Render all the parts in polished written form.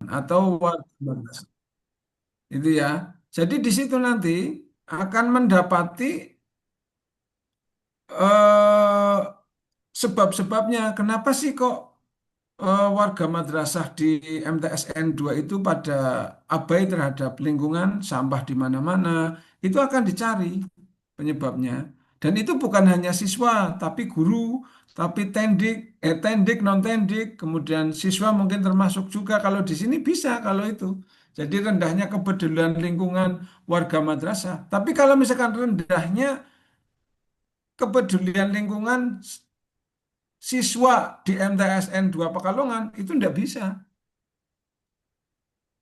atau warga madrasah. Itu ya. Jadi di situ nanti akan mendapati eh, sebab-sebabnya. Kenapa sih kok warga madrasah di MTSN 2 itu pada abai terhadap lingkungan, sampah di mana-mana, itu akan dicari penyebabnya. Dan itu bukan hanya siswa, tapi guru, tapi tendik, non tendik, kemudian siswa mungkin termasuk juga kalau di sini bisa kalau itu. Jadi rendahnya kepedulian lingkungan warga madrasah. Tapi kalau misalkan rendahnya kepedulian lingkungan siswa di MTSN 2 Pekalongan, itu tidak bisa.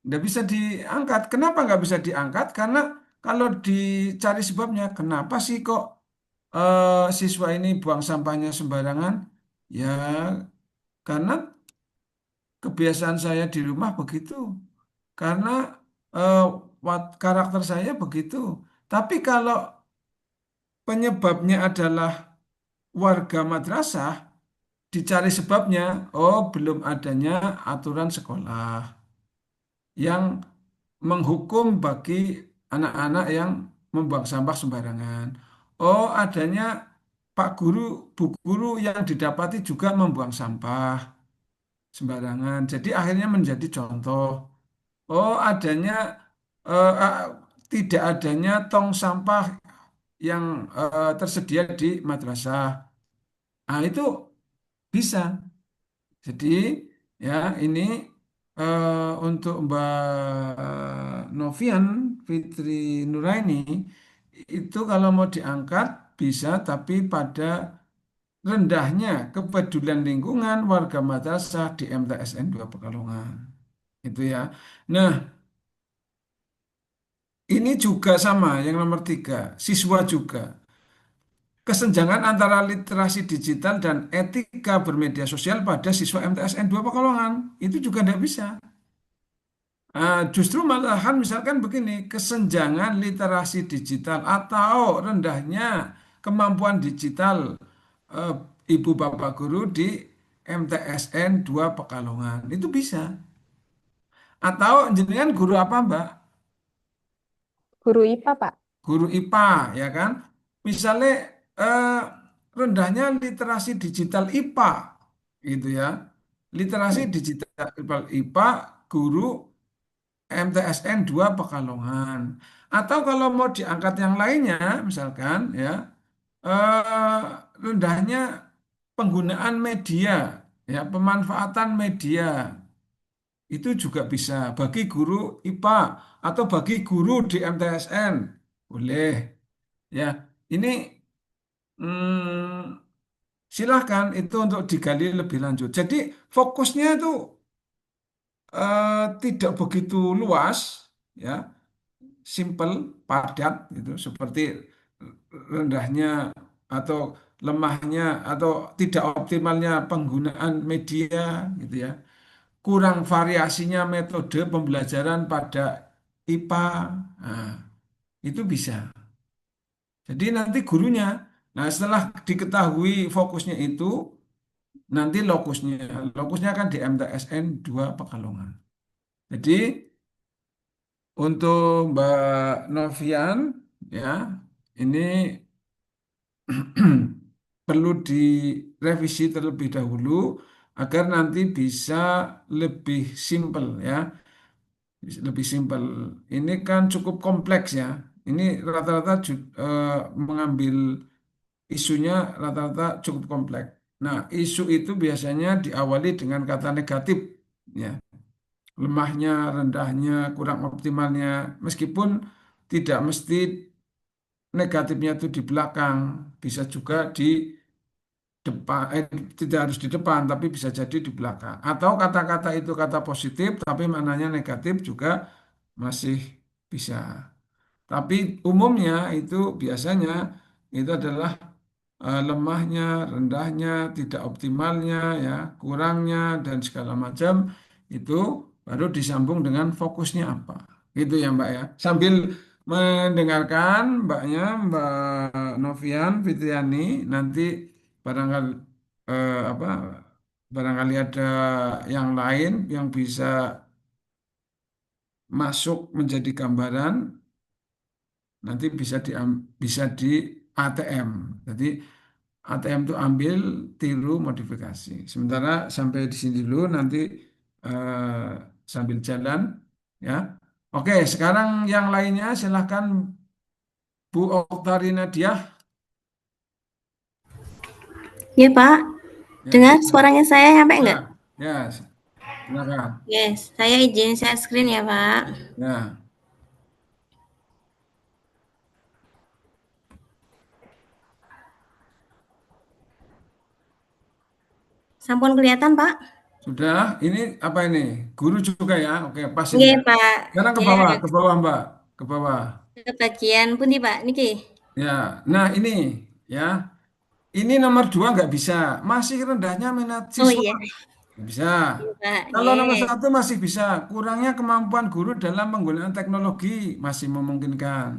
Nggak bisa diangkat. Kenapa nggak bisa diangkat? Karena kalau dicari sebabnya, kenapa sih kok siswa ini buang sampahnya sembarangan? Ya, karena kebiasaan saya di rumah begitu. Karena eh, karakter saya begitu. Tapi kalau penyebabnya adalah warga madrasah, dicari sebabnya, oh belum adanya aturan sekolah yang menghukum bagi anak-anak yang membuang sampah sembarangan. Oh, adanya Pak Guru, Bu Guru yang didapati juga membuang sampah sembarangan. Jadi akhirnya menjadi contoh. Oh, adanya eh, eh, tidak adanya tong sampah yang tersedia di madrasah. Nah, itu bisa. Jadi ya ini untuk Mbak Novian Fitri Nuraini itu kalau mau diangkat bisa tapi pada rendahnya kepedulian lingkungan warga madrasah di MTSN 2 Pekalongan. Itu ya. Nah, ini juga sama yang nomor tiga, siswa juga. Kesenjangan antara literasi digital dan etika bermedia sosial pada siswa MTSN 2 Pekalongan itu juga tidak bisa. Justru malahan misalkan begini, kesenjangan literasi digital atau rendahnya kemampuan digital eh, ibu bapak guru di MTSN 2 Pekalongan itu bisa. Atau jenengan guru apa Mbak? Guru IPA, Pak. Guru IPA ya kan? Misalnya eh, rendahnya literasi digital IPA gitu ya. Literasi digital IPA guru MTSN 2 Pekalongan. Atau kalau mau diangkat yang lainnya, misalkan ya, eh, rendahnya penggunaan media, ya, pemanfaatan media itu juga bisa bagi guru IPA atau bagi guru di MTSN. Boleh, ya. Ini silahkan itu untuk digali lebih lanjut. Jadi fokusnya itu tidak begitu luas, ya. Simple, padat gitu, seperti rendahnya atau lemahnya atau tidak optimalnya penggunaan media gitu ya. Kurang variasinya metode pembelajaran pada IPA. Nah, itu bisa. Jadi nanti gurunya, nah setelah diketahui fokusnya itu, nanti lokusnya kan di MTSN 2 Pekalongan. Jadi untuk Mbak Novian, ya, ini perlu direvisi terlebih dahulu agar nanti bisa lebih simpel ya, lebih simpel. Ini kan cukup kompleks ya. Ini rata-rata mengambil isunya rata-rata cukup kompleks. Nah, isu itu biasanya diawali dengan kata negatif ya. Lemahnya, rendahnya, kurang optimalnya, meskipun tidak mesti negatifnya itu di belakang, bisa juga di depan, tidak harus di depan, tapi bisa jadi di belakang. Atau kata-kata itu kata positif, tapi maknanya negatif juga masih bisa. Tapi umumnya itu biasanya itu adalah lemahnya, rendahnya, tidak optimalnya, ya, kurangnya dan segala macam itu baru disambung dengan fokusnya apa. Gitu ya Mbak ya. Sambil mendengarkan Mbaknya, Mbak Novian Fitriani, nanti barangkali apa barangkali ada yang lain yang bisa masuk menjadi gambaran nanti bisa di ATM. Jadi ATM itu ambil, tiru, modifikasi. Sementara sampai di sini dulu nanti eh, sambil jalan ya. Oke, sekarang yang lainnya silahkan Bu Oktarina Diah. Ya, Pak. Ya, Dengar suaranya saya sampai enggak? ya, ya, silakan. Yes, saya izin share screen ya, Pak. Ya, Sampun kelihatan, Pak? sudah. Ini apa ini? Guru juga ya. Oke, pas ini Nggih, ya. Pak. Sekarang Dia ke bawah Mbak, ke bawah. ke bagian pundi, Pak? Niki. Ya, nah ini ya. Ini nomor dua nggak bisa. Masih rendahnya minat Oh siswa. iya, Nggak bisa. iya, Pak. Kalau nomor Nggih. satu masih bisa. Kurangnya kemampuan guru dalam penggunaan teknologi masih memungkinkan.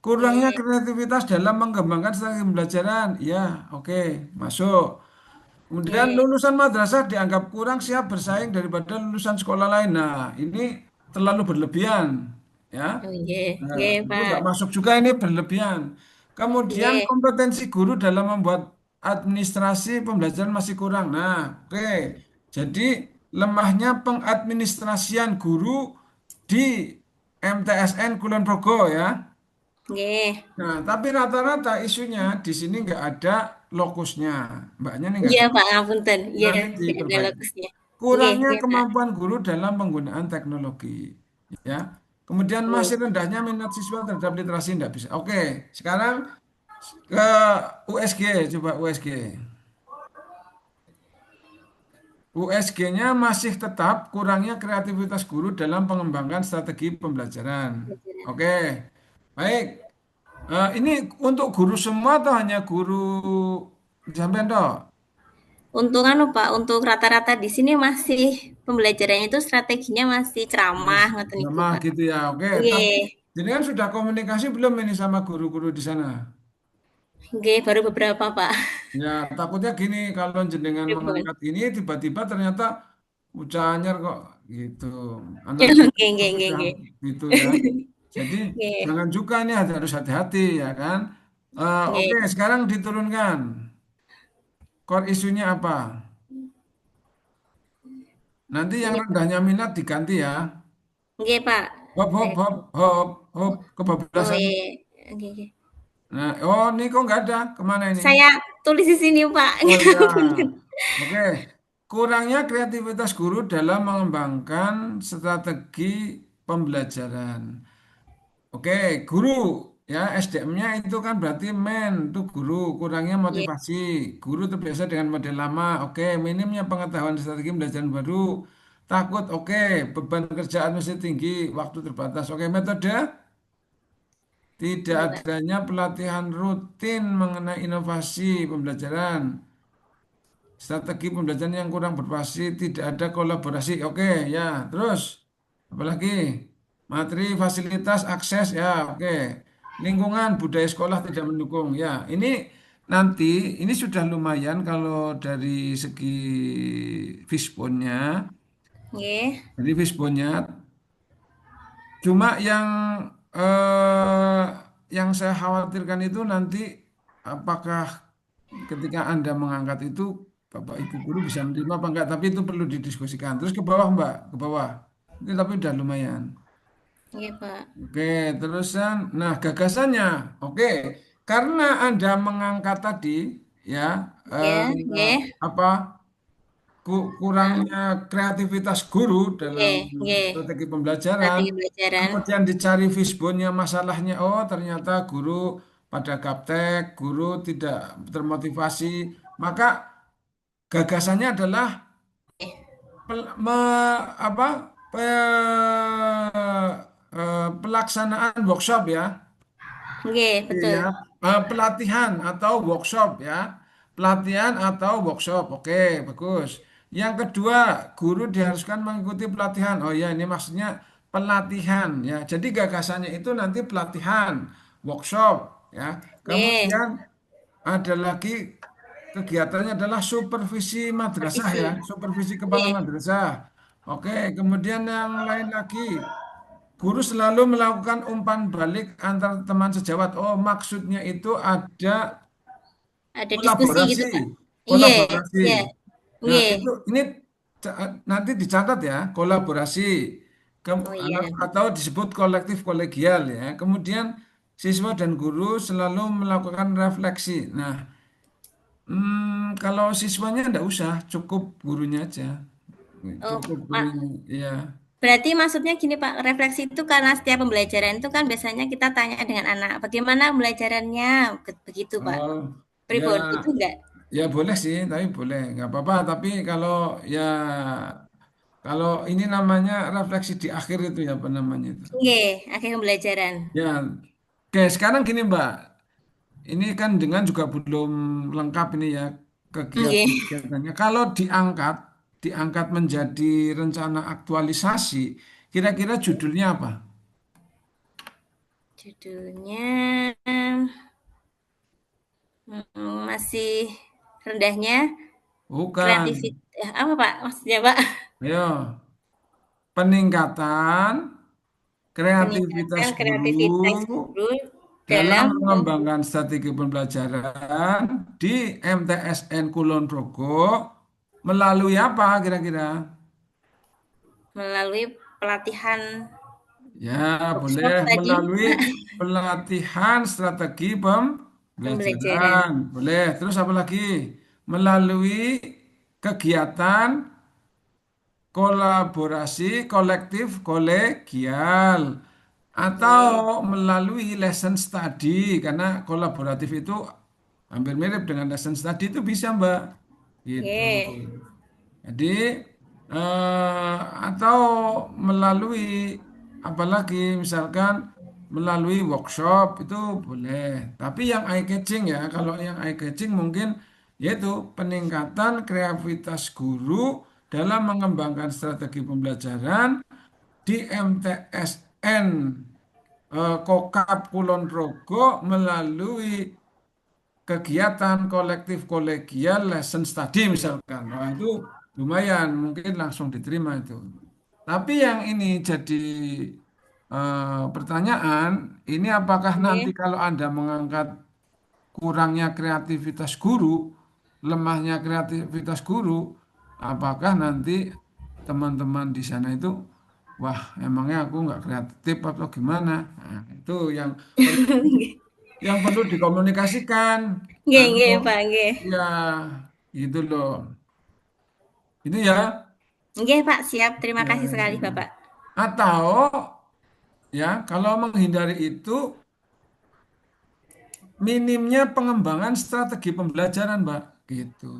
Kurangnya Nggih. kreativitas dalam mengembangkan strategi pembelajaran. Ya, oke, masuk. Kemudian Nggih. lulusan madrasah dianggap kurang siap bersaing daripada lulusan sekolah lain. Nah, ini terlalu berlebihan. Ya. Oh nggih. Nah, Nggih, itu Pak. nggak masuk juga ini berlebihan. Kemudian Nggih. kompetensi guru dalam membuat administrasi pembelajaran masih kurang. Nah, oke. Jadi lemahnya pengadministrasian guru di MTSN Kulon Progo ya. Nggih. Nah, tapi rata-rata isunya di sini nggak ada lokusnya. Mbaknya nih nggak Iya, ada. Pak, ngapunten. Iya, Nanti nggak ada diperbaiki. lokusnya. Nggih, Kurangnya nggih, Pak. kemampuan guru dalam penggunaan teknologi. Ya. Kemudian Nggih. masih rendahnya minat siswa terhadap literasi tidak bisa. Oke, sekarang ke USG, coba USG. USG-nya masih tetap kurangnya kreativitas guru dalam pengembangan strategi pembelajaran. Oke, baik. Ini untuk guru semua atau hanya guru sampean toh? Untuk anu, Pak, untuk rata-rata di sini masih pembelajarannya itu strateginya masih ceramah, ngoten niku, Sama Pak. gitu ya. Oke, tapi Nggih. jadi kan sudah komunikasi belum ini sama guru-guru di sana? Nggih, baru beberapa, Pak. Ya, takutnya gini kalau jenengan Pripun? mengangkat ini tiba-tiba ternyata ucahannya kok gitu. Anak Nggih, kita kok nggih, nggih, sudah nggih. gitu ya. Jadi Nggih, jangan juga ini harus hati-hati ya kan. Oke, nggih. sekarang diturunkan. Core isunya apa? Nanti yang Iya, rendahnya minat diganti ya. nggih, Pak. Hop, hop, Eh, hop, hop, hop, oh kebablasan. iya, nggih, nggih. Nah, oh ini kok nggak ada. Kemana ini? Saya tulis di sini, Pak. Oh ya, Punten. oke. Kurangnya kreativitas guru dalam mengembangkan strategi pembelajaran. Oke, guru ya SDM-nya itu kan berarti itu guru, kurangnya Nggih, motivasi. Guru terbiasa dengan model lama. Oke, minimnya pengetahuan strategi pembelajaran baru. Takut, oke, beban kerjaan masih tinggi, waktu terbatas. Oke, metode tidak nggih, Pak. adanya pelatihan rutin mengenai inovasi pembelajaran. Strategi pembelajaran yang kurang berbasis, tidak ada kolaborasi. Oke, ya. Terus, apalagi materi, fasilitas, akses, ya. Oke, lingkungan, budaya sekolah tidak mendukung. Ya, nanti ini sudah lumayan kalau dari segi fishbone-nya. Nggih, Jadi fishbone-nya cuma eh, yang saya khawatirkan itu nanti apakah ketika Anda mengangkat itu Bapak Ibu guru bisa menerima apa enggak, tapi itu perlu didiskusikan. Terus ke bawah Mbak, ke bawah. Ini tapi udah lumayan. nggih, Pak. Oke, terusan. Nah, gagasannya. Oke, karena Anda mengangkat tadi ya Nggih, nggih. apa Nah, kurangnya kreativitas guru dalam nggih, nggih. strategi pembelajaran, Strategi pembelajaran. kemudian dicari fishbone-nya masalahnya, oh ternyata guru pada gaptek, guru tidak termotivasi, maka gagasannya adalah apa pelaksanaan workshop ya. Nggih, Iya, betul. pelatihan atau workshop ya. Pelatihan atau workshop. Oke, bagus. Yang kedua, guru diharuskan mengikuti pelatihan. Oh ya, ini maksudnya pelatihan ya. Jadi gagasannya itu nanti pelatihan, workshop ya. Nggih, Kemudian ada lagi kegiatannya adalah supervisi madrasah ya, supervisi. supervisi kepala Nggih, madrasah. Oke, kemudian yang lain lagi. guru selalu melakukan umpan balik antar teman sejawat. Oh, maksudnya itu ada Ada diskusi kolaborasi, gitu, Pak? Iya, kolaborasi. iya, Nah, iya. itu ini nanti dicatat ya, kolaborasi Oh iya. atau disebut kolektif kolegial ya. Kemudian siswa dan guru selalu melakukan refleksi. Nah, kalau siswanya enggak usah, cukup gurunya aja. Oh, Cukup Pak. gurunya, ya. Berarti maksudnya gini Pak, refleksi itu karena setiap pembelajaran itu kan biasanya kita tanya dengan anak, bagaimana pembelajarannya? Begitu Pak. Oh, ya, Pripun, gitu enggak? ya boleh sih, tapi boleh, nggak apa-apa. Tapi kalau ya, kalau ini namanya refleksi di akhir itu ya apa namanya itu. Nggih, akhir pembelajaran. Ya, oke. Sekarang gini Mbak, ini kan dengan juga belum lengkap ini ya Nggih. kegiatan-kegiatannya. Kalau diangkat menjadi rencana aktualisasi, kira-kira judulnya apa? Judulnya masih rendahnya Bukan. kreativitas apa Pak maksudnya Pak? Ayo, peningkatan kreativitas Peningkatan guru kreativitas guru dalam dalam mengembangkan strategi pembelajaran di MTSN Kulon Progo melalui apa kira-kira? melalui pelatihan Ya, boleh workshop tadi melalui Pak, pelatihan strategi pembelajaran. pembelajaran. Boleh. Terus apa lagi? Melalui kegiatan kolaborasi kolektif kolegial atau Nggih. melalui lesson study karena kolaboratif itu hampir mirip dengan lesson study itu bisa Mbak gitu. Nggih. Jadi atau melalui apalagi misalkan melalui workshop itu boleh. Tapi yang eye catching ya, kalau yang eye catching mungkin yaitu peningkatan kreativitas guru dalam mengembangkan strategi pembelajaran di MTSN Kokap Kulon Progo melalui kegiatan kolektif kolegial lesson study misalkan. Nah, itu lumayan, mungkin langsung diterima itu. Tapi yang ini jadi pertanyaan, ini apakah nanti Nggih. kalau Anda mengangkat kurangnya kreativitas guru, lemahnya kreativitas guru, apakah nanti teman-teman di sana itu, wah emangnya aku nggak kreatif atau gimana? Nah, itu yang perlu dikomunikasikan. Nggih, Kalau nggih, Pak, nggih. ya gitu loh. Itu ya. Nggih, Pak, siap. Terima Ya, kasih sekali, ya. Bapak. Atau ya kalau menghindari itu minimnya pengembangan strategi pembelajaran, Mbak. Gitu.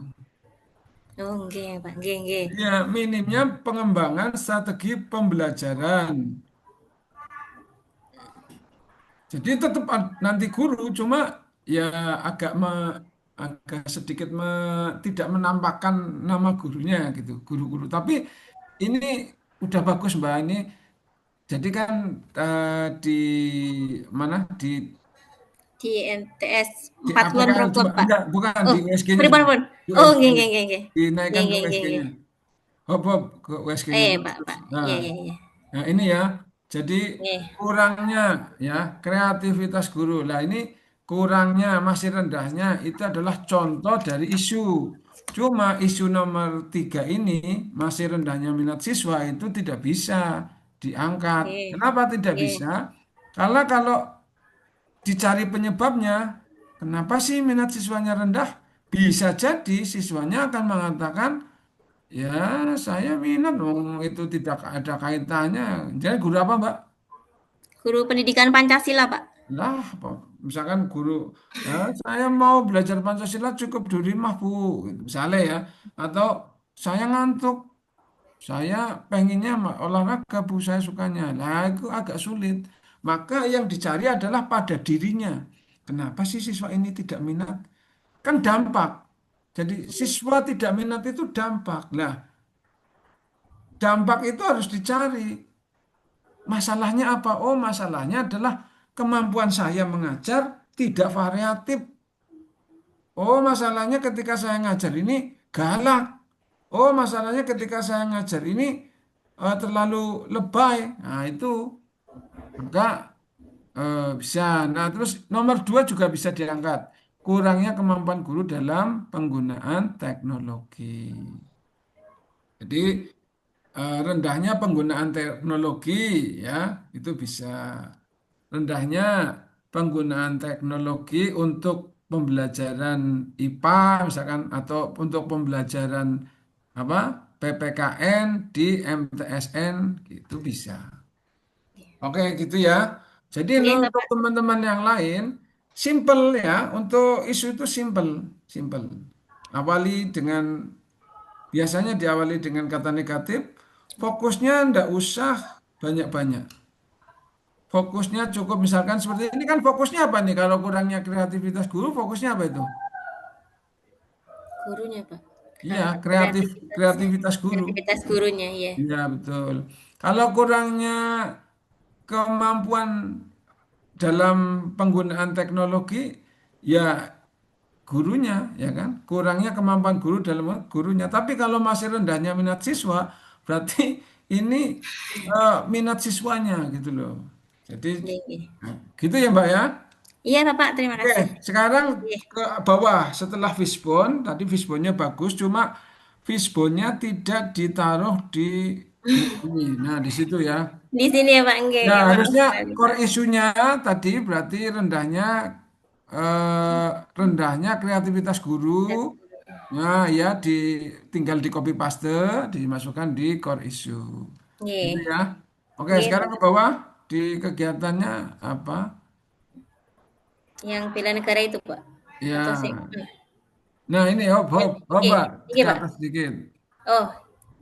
Oh, nggih, Pak. Nggih, nggih. Ya, minimnya pengembangan strategi pembelajaran. Jadi tetap nanti guru, cuma ya agak agak sedikit tidak menampakkan nama gurunya gitu, guru-guru. Tapi ini udah bagus Mbak ini. Jadi kan di mana Di MTS di 4 Kulon APKN Progo, coba Pak. enggak bukan di Oh, USG-nya pripun, coba. pun? Di Oh, USG nggih, nggih, nggih, nggih. Nggih, dinaikkan ke nggih, nggih, USG-nya. nggih. Hop hop ke USG-nya Pak, terus. Pak. Nah, Iya, iya, iya. nah, ini ya, jadi Nggih. kurangnya ya kreativitas guru. Nah ini kurangnya masih rendahnya itu adalah contoh dari isu. Cuma isu nomor 3 ini masih rendahnya minat siswa itu tidak bisa diangkat. Nggih. Kenapa tidak Nggih. bisa? Karena kalau dicari penyebabnya, kenapa sih minat siswanya rendah? Bisa jadi siswanya akan mengatakan, ya, saya minat, dong, itu tidak ada kaitannya. Jadi guru apa, Mbak? Guru Pendidikan Pancasila, Pak. Lah, misalkan guru, ya, saya mau belajar Pancasila cukup di rumah, Bu. Gitu, misalnya ya. Atau saya ngantuk, saya pengennya olahraga, Bu, saya sukanya. Nah, itu agak sulit. Maka yang dicari adalah pada dirinya. Kenapa sih siswa ini tidak minat? Kan dampak. Jadi siswa tidak minat itu dampak. Nah, dampak itu harus dicari. Masalahnya apa? Oh, masalahnya adalah kemampuan saya mengajar tidak variatif. Oh, masalahnya ketika saya ngajar ini galak. Oh, masalahnya ketika saya ngajar ini terlalu lebay. Nah, itu. maka bisa. Nah, terus nomor dua juga bisa diangkat. Kurangnya kemampuan guru dalam penggunaan teknologi. Jadi rendahnya penggunaan teknologi ya itu bisa. Rendahnya penggunaan teknologi untuk pembelajaran IPA misalkan atau untuk pembelajaran apa PPKN di MTSN gitu bisa. Oke, gitu ya. Jadi ini Nggih, untuk Bapak. teman-teman yang lain, simple ya. Untuk isu itu simple, simple. Awali dengan biasanya diawali dengan kata negatif. Fokusnya ndak usah banyak-banyak. Fokusnya cukup misalkan seperti ini kan fokusnya apa nih? Kalau kurangnya kreativitas guru, fokusnya apa itu? Gurunya, Pak. Iya, Kreativitas kreativitas guru. kreativitas gurunya, iya. Iya, betul. Kalau kurangnya kemampuan dalam penggunaan teknologi, ya gurunya, ya kan? Kurangnya kemampuan guru dalam gurunya. Tapi kalau masih rendahnya minat siswa, berarti ini minat siswanya gitu loh. Jadi Nggih, nggih. gitu ya Mbak ya. Iya, Bapak, terima Oke, kasih. sekarang Iya. ke bawah setelah fishbone, tadi fishbone-nya bagus, cuma fishbone-nya tidak ditaruh di ini. Nah, di situ ya. Di sini ya, Pak, nggih, Ya, nggih, maaf harusnya sekali, core Pak. isunya tadi berarti eh, rendahnya kreativitas guru. Nah, ya tinggal di copy paste, dimasukkan di core issue. Gitu Nggih. ya. Oke, Nggih, sekarang ke Pak. bawah di kegiatannya apa? Yang bela negara itu, Pak? Atau sih? Ya. Nah, ini hop hop hop Nggih, Mbak, nggih, ke Pak. atas sedikit. Oh,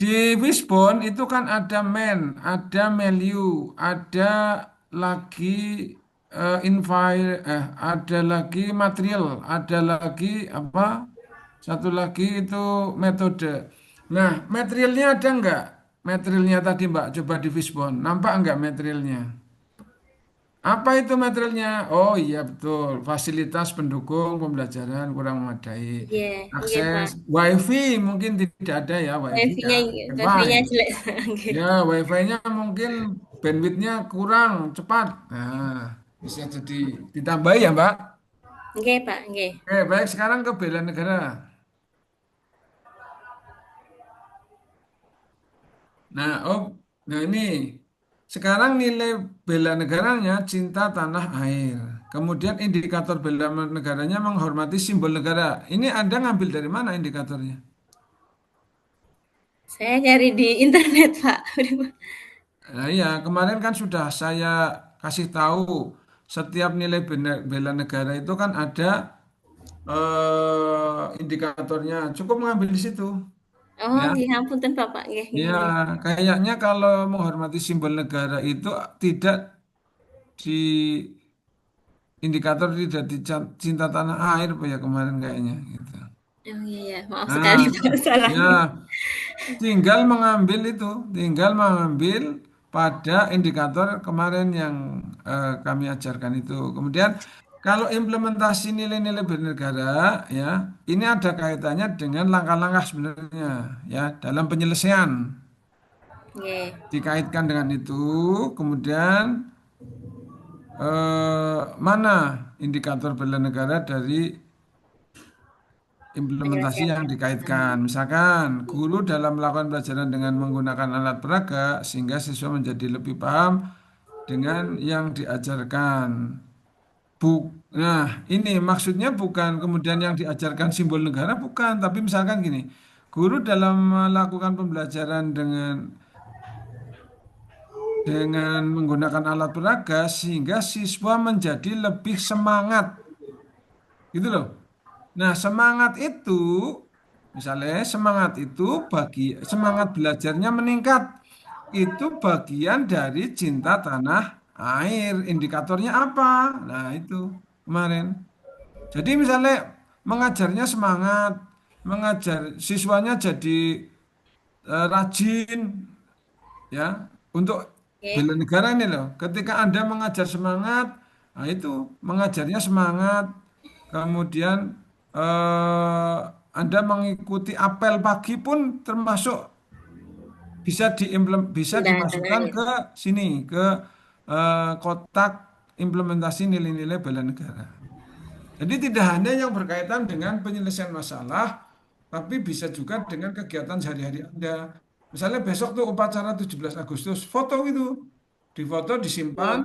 Di Wishbone itu kan ada man, ada value, ada lagi ada lagi material, ada lagi apa? Satu lagi itu metode. Nah, materialnya ada nggak? Materialnya tadi Mbak, coba di Wishbone. Nampak nggak materialnya? Apa itu materialnya? Oh iya betul, fasilitas pendukung pembelajaran kurang memadai. iya, nggih, Akses Pak. WiFi mungkin tidak ada ya WiFi ya. Wifi-nya Wi-Fi. wifi-nya jelek. Nggih. Ya WiFi-nya mungkin bandwidth-nya kurang cepat. Nah, bisa jadi ditambahi ya Mbak. Nggih, Pak, nggih. Oke, baik sekarang ke bela negara. Nah, nah ini sekarang nilai bela negaranya cinta tanah air. Kemudian indikator bela negaranya menghormati simbol negara. Ini Anda ngambil dari mana indikatornya? Saya nyari di internet, Pak. Nah, iya, kemarin kan sudah saya kasih tahu setiap nilai bela negara itu kan ada indikatornya. Cukup mengambil di situ, Oh, ya. nggih, ngapunten, Bapak. Nggih, nggih, Ya, nggih. kayaknya kalau menghormati simbol negara itu tidak di indikator tidak cinta tanah air apa ya kemarin kayaknya gitu. Oh, iya, ya. Maaf sekali, Nah, Pak, ya salahnya. tinggal mengambil pada indikator kemarin yang kami ajarkan itu. Kemudian kalau implementasi nilai-nilai bernegara ya, ini ada kaitannya dengan langkah-langkah sebenarnya ya dalam penyelesaian Nggih. dikaitkan dengan itu. Kemudian mana indikator bela negara dari implementasi Penyelesaian yang permasalahan. dikaitkan. Misalkan guru dalam melakukan pelajaran dengan menggunakan alat peraga sehingga siswa menjadi lebih paham dengan yang diajarkan. Nah, ini maksudnya bukan kemudian yang diajarkan simbol negara bukan, tapi misalkan gini, guru dalam melakukan pembelajaran dengan menggunakan alat peraga sehingga siswa menjadi lebih semangat, gitu loh. Nah, semangat itu, misalnya semangat belajarnya meningkat. Itu bagian dari cinta tanah air. Indikatornya apa? Nah, itu kemarin. Jadi misalnya mengajarnya semangat, mengajar siswanya jadi rajin, ya, untuk bela Oke. negara ini loh. Ketika Anda mengajar semangat, nah itu mengajarnya semangat. Kemudian eh, Anda mengikuti apel pagi pun termasuk bisa bisa Cinta tanah dimasukkan air. ke sini ke kotak implementasi nilai-nilai bela negara. Jadi tidak hanya yang berkaitan dengan penyelesaian masalah, tapi bisa juga dengan kegiatan sehari-hari Anda. Misalnya besok tuh upacara 17 Agustus, foto itu, difoto, disimpan.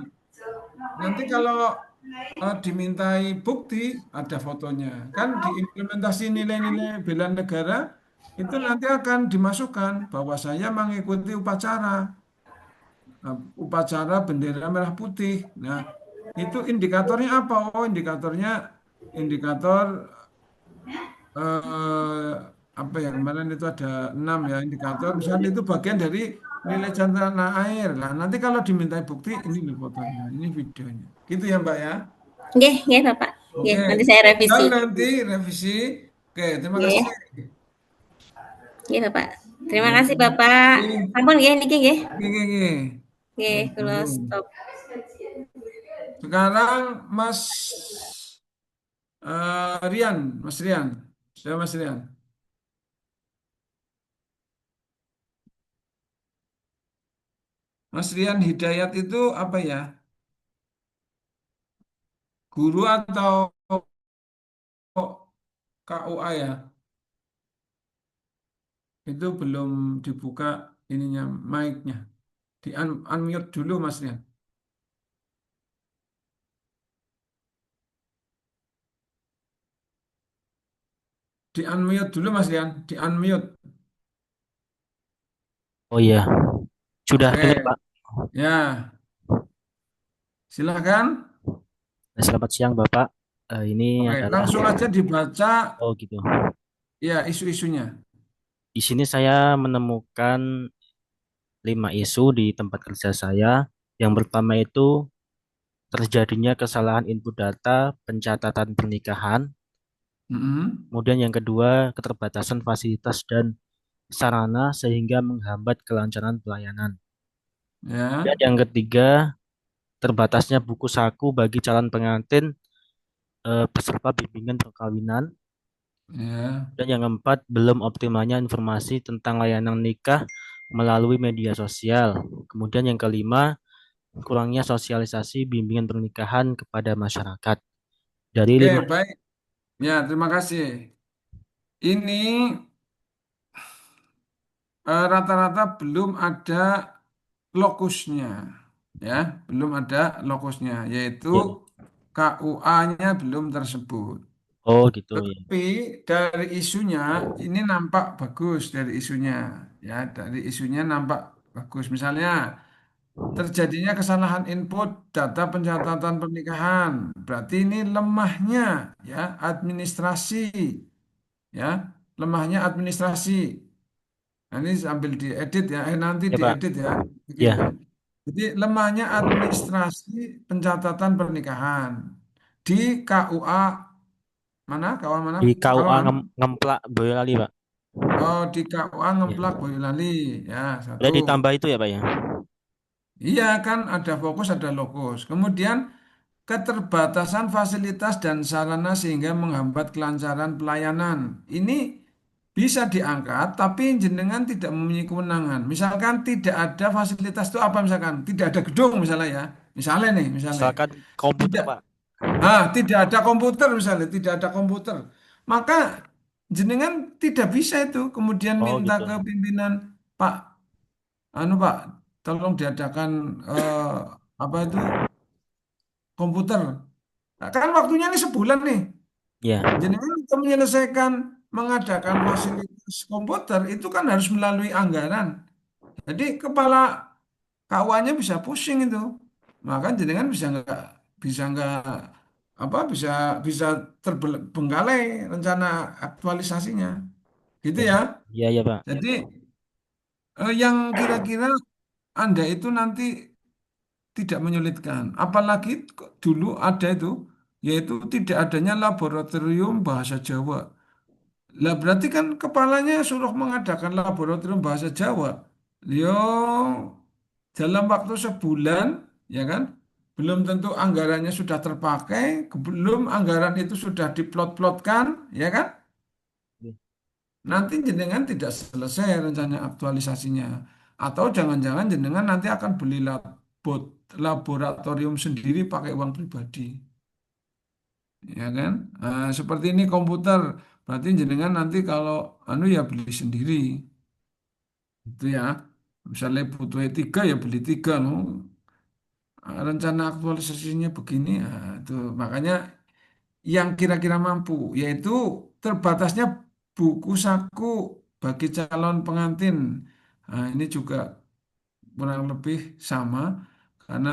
Nanti kalau dimintai bukti, ada fotonya. Kan diimplementasi nilai-nilai bela negara, itu nanti akan dimasukkan bahwa saya mengikuti upacara bendera merah putih. Nah, itu indikatornya apa? Oh, indikator eh, apa ya kemarin itu ada 6 ya indikator. Misalnya itu bagian dari nilai tanah air. Nah, nanti kalau dimintai bukti, ini loh fotonya, ini videonya. Gitu ya, Mbak ya. Nggih, nggih Bapak. Nggih, Oke, nanti saya dan revisi. nanti revisi. Oke, terima kasih. Nggih, nggih Bapak. Terima Ya, kasih Bapak. oke, Sampun nggih niki nggih. oke, oke. Nggih, Oke, kula dulu. stop. Sekarang Mas Rian, Mas Rian, saya Mas Rian. Mas Rian Hidayat itu apa ya? Guru atau KUA ya? Itu belum dibuka ininya mic-nya. Di unmute dulu Mas Rian. Di unmute dulu Mas Rian. Di unmute. Oh iya, sudah dengar Oke, Pak. ya silakan. Selamat siang Bapak. Ini Oke, adalah, langsung aja dibaca oh gitu. ya isu-isunya. Di sini saya menemukan 5 isu di tempat kerja saya. Yang pertama itu terjadinya kesalahan input data pencatatan pernikahan. Mm-mm. Kemudian yang kedua, keterbatasan fasilitas dan sarana sehingga menghambat kelancaran pelayanan. Dan Ya, yang ketiga, terbatasnya buku saku bagi calon pengantin peserta bimbingan perkawinan. ya. Dan yang keempat, belum optimalnya informasi tentang layanan nikah melalui media sosial. Kemudian yang kelima, kurangnya sosialisasi bimbingan pernikahan kepada masyarakat. Dari Oke, lima, baik. Ya, terima kasih. Ini rata-rata belum ada lokusnya, ya, belum ada lokusnya, yaitu ya. KUA-nya belum tersebut. Oh gitu ya. Tapi dari isunya ini nampak bagus dari isunya, ya, dari isunya nampak bagus. Misalnya terjadinya kesalahan input data pencatatan pernikahan, berarti ini lemahnya, ya, administrasi, ya, lemahnya administrasi. Nah, ini sambil diedit ya, nanti Ya Pak. diedit ya. Oke. Ya, Jadi lemahnya administrasi pencatatan pernikahan di KUA mana? Kawan mana? di KUA Kawan. Ngemplak Boyolali Pak. Oh, di KUA Ya. Ngeplak Boyolali. Ya, Ada satu. ditambah itu ya Pak ya. Iya kan ada fokus ada lokus. Kemudian keterbatasan fasilitas dan sarana sehingga menghambat kelancaran pelayanan. Ini bisa diangkat, tapi jenengan tidak mempunyai kewenangan. Misalkan tidak ada fasilitas itu apa misalkan? Tidak ada gedung misalnya ya. Misalnya nih, misalnya. Misalkan komputer Tidak, Pak. tidak ada komputer misalnya, tidak ada komputer. Maka jenengan tidak bisa itu kemudian Oh minta gitu. ke pimpinan Pak, Pak, tolong diadakan apa itu komputer. Nah, kan waktunya ini sebulan nih. Ya. Jenengan untuk menyelesaikan mengadakan fasilitas komputer itu kan harus melalui anggaran. Jadi kepala KUA-nya bisa pusing itu. Maka jenengan bisa nggak apa bisa terbengkalai rencana aktualisasinya. Gitu Oh, ya. iya ya Pak. Jadi yang kira-kira Anda itu nanti tidak menyulitkan. Apalagi dulu ada itu, yaitu tidak adanya laboratorium bahasa Jawa. Lah berarti kan kepalanya suruh mengadakan laboratorium bahasa Jawa. Yo, dalam waktu sebulan, ya kan? Belum tentu anggarannya sudah terpakai, belum anggaran itu sudah diplot-plotkan, ya kan? Nanti jenengan tidak selesai rencana aktualisasinya. Atau jangan-jangan jenengan nanti akan beli laboratorium sendiri pakai uang pribadi, ya kan? Seperti ini komputer, berarti jenengan nanti kalau anu ya beli sendiri, itu ya. Misalnya butuh tiga ya beli tiga, no. Rencana aktualisasinya begini, itu makanya yang kira-kira mampu, yaitu terbatasnya buku saku bagi calon pengantin. Ini juga kurang lebih sama karena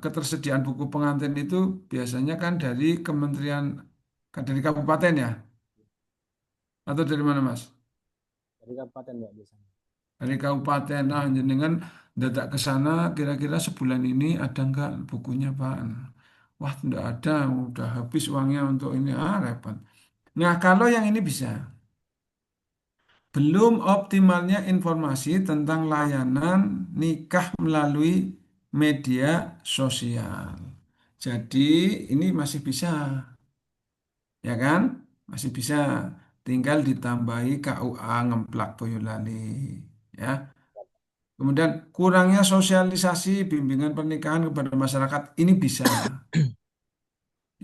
ketersediaan buku pengantin itu biasanya kan dari kementerian, kan dari kabupaten ya, atau dari mana Mas? Dari kabupaten Pak biasanya. Dari kabupaten. Nah, jenengan dadak ke sana kira-kira sebulan ini ada nggak bukunya Pak? Wah, tidak ada, udah habis uangnya untuk ini, repot. Nah, kalau yang ini bisa. Belum optimalnya informasi tentang layanan nikah melalui media sosial. Jadi ini masih bisa, ya kan? Masih bisa. Tinggal ditambahi KUA ngemplak Boyolali, ya. Kemudian kurangnya sosialisasi bimbingan pernikahan kepada masyarakat ini bisa.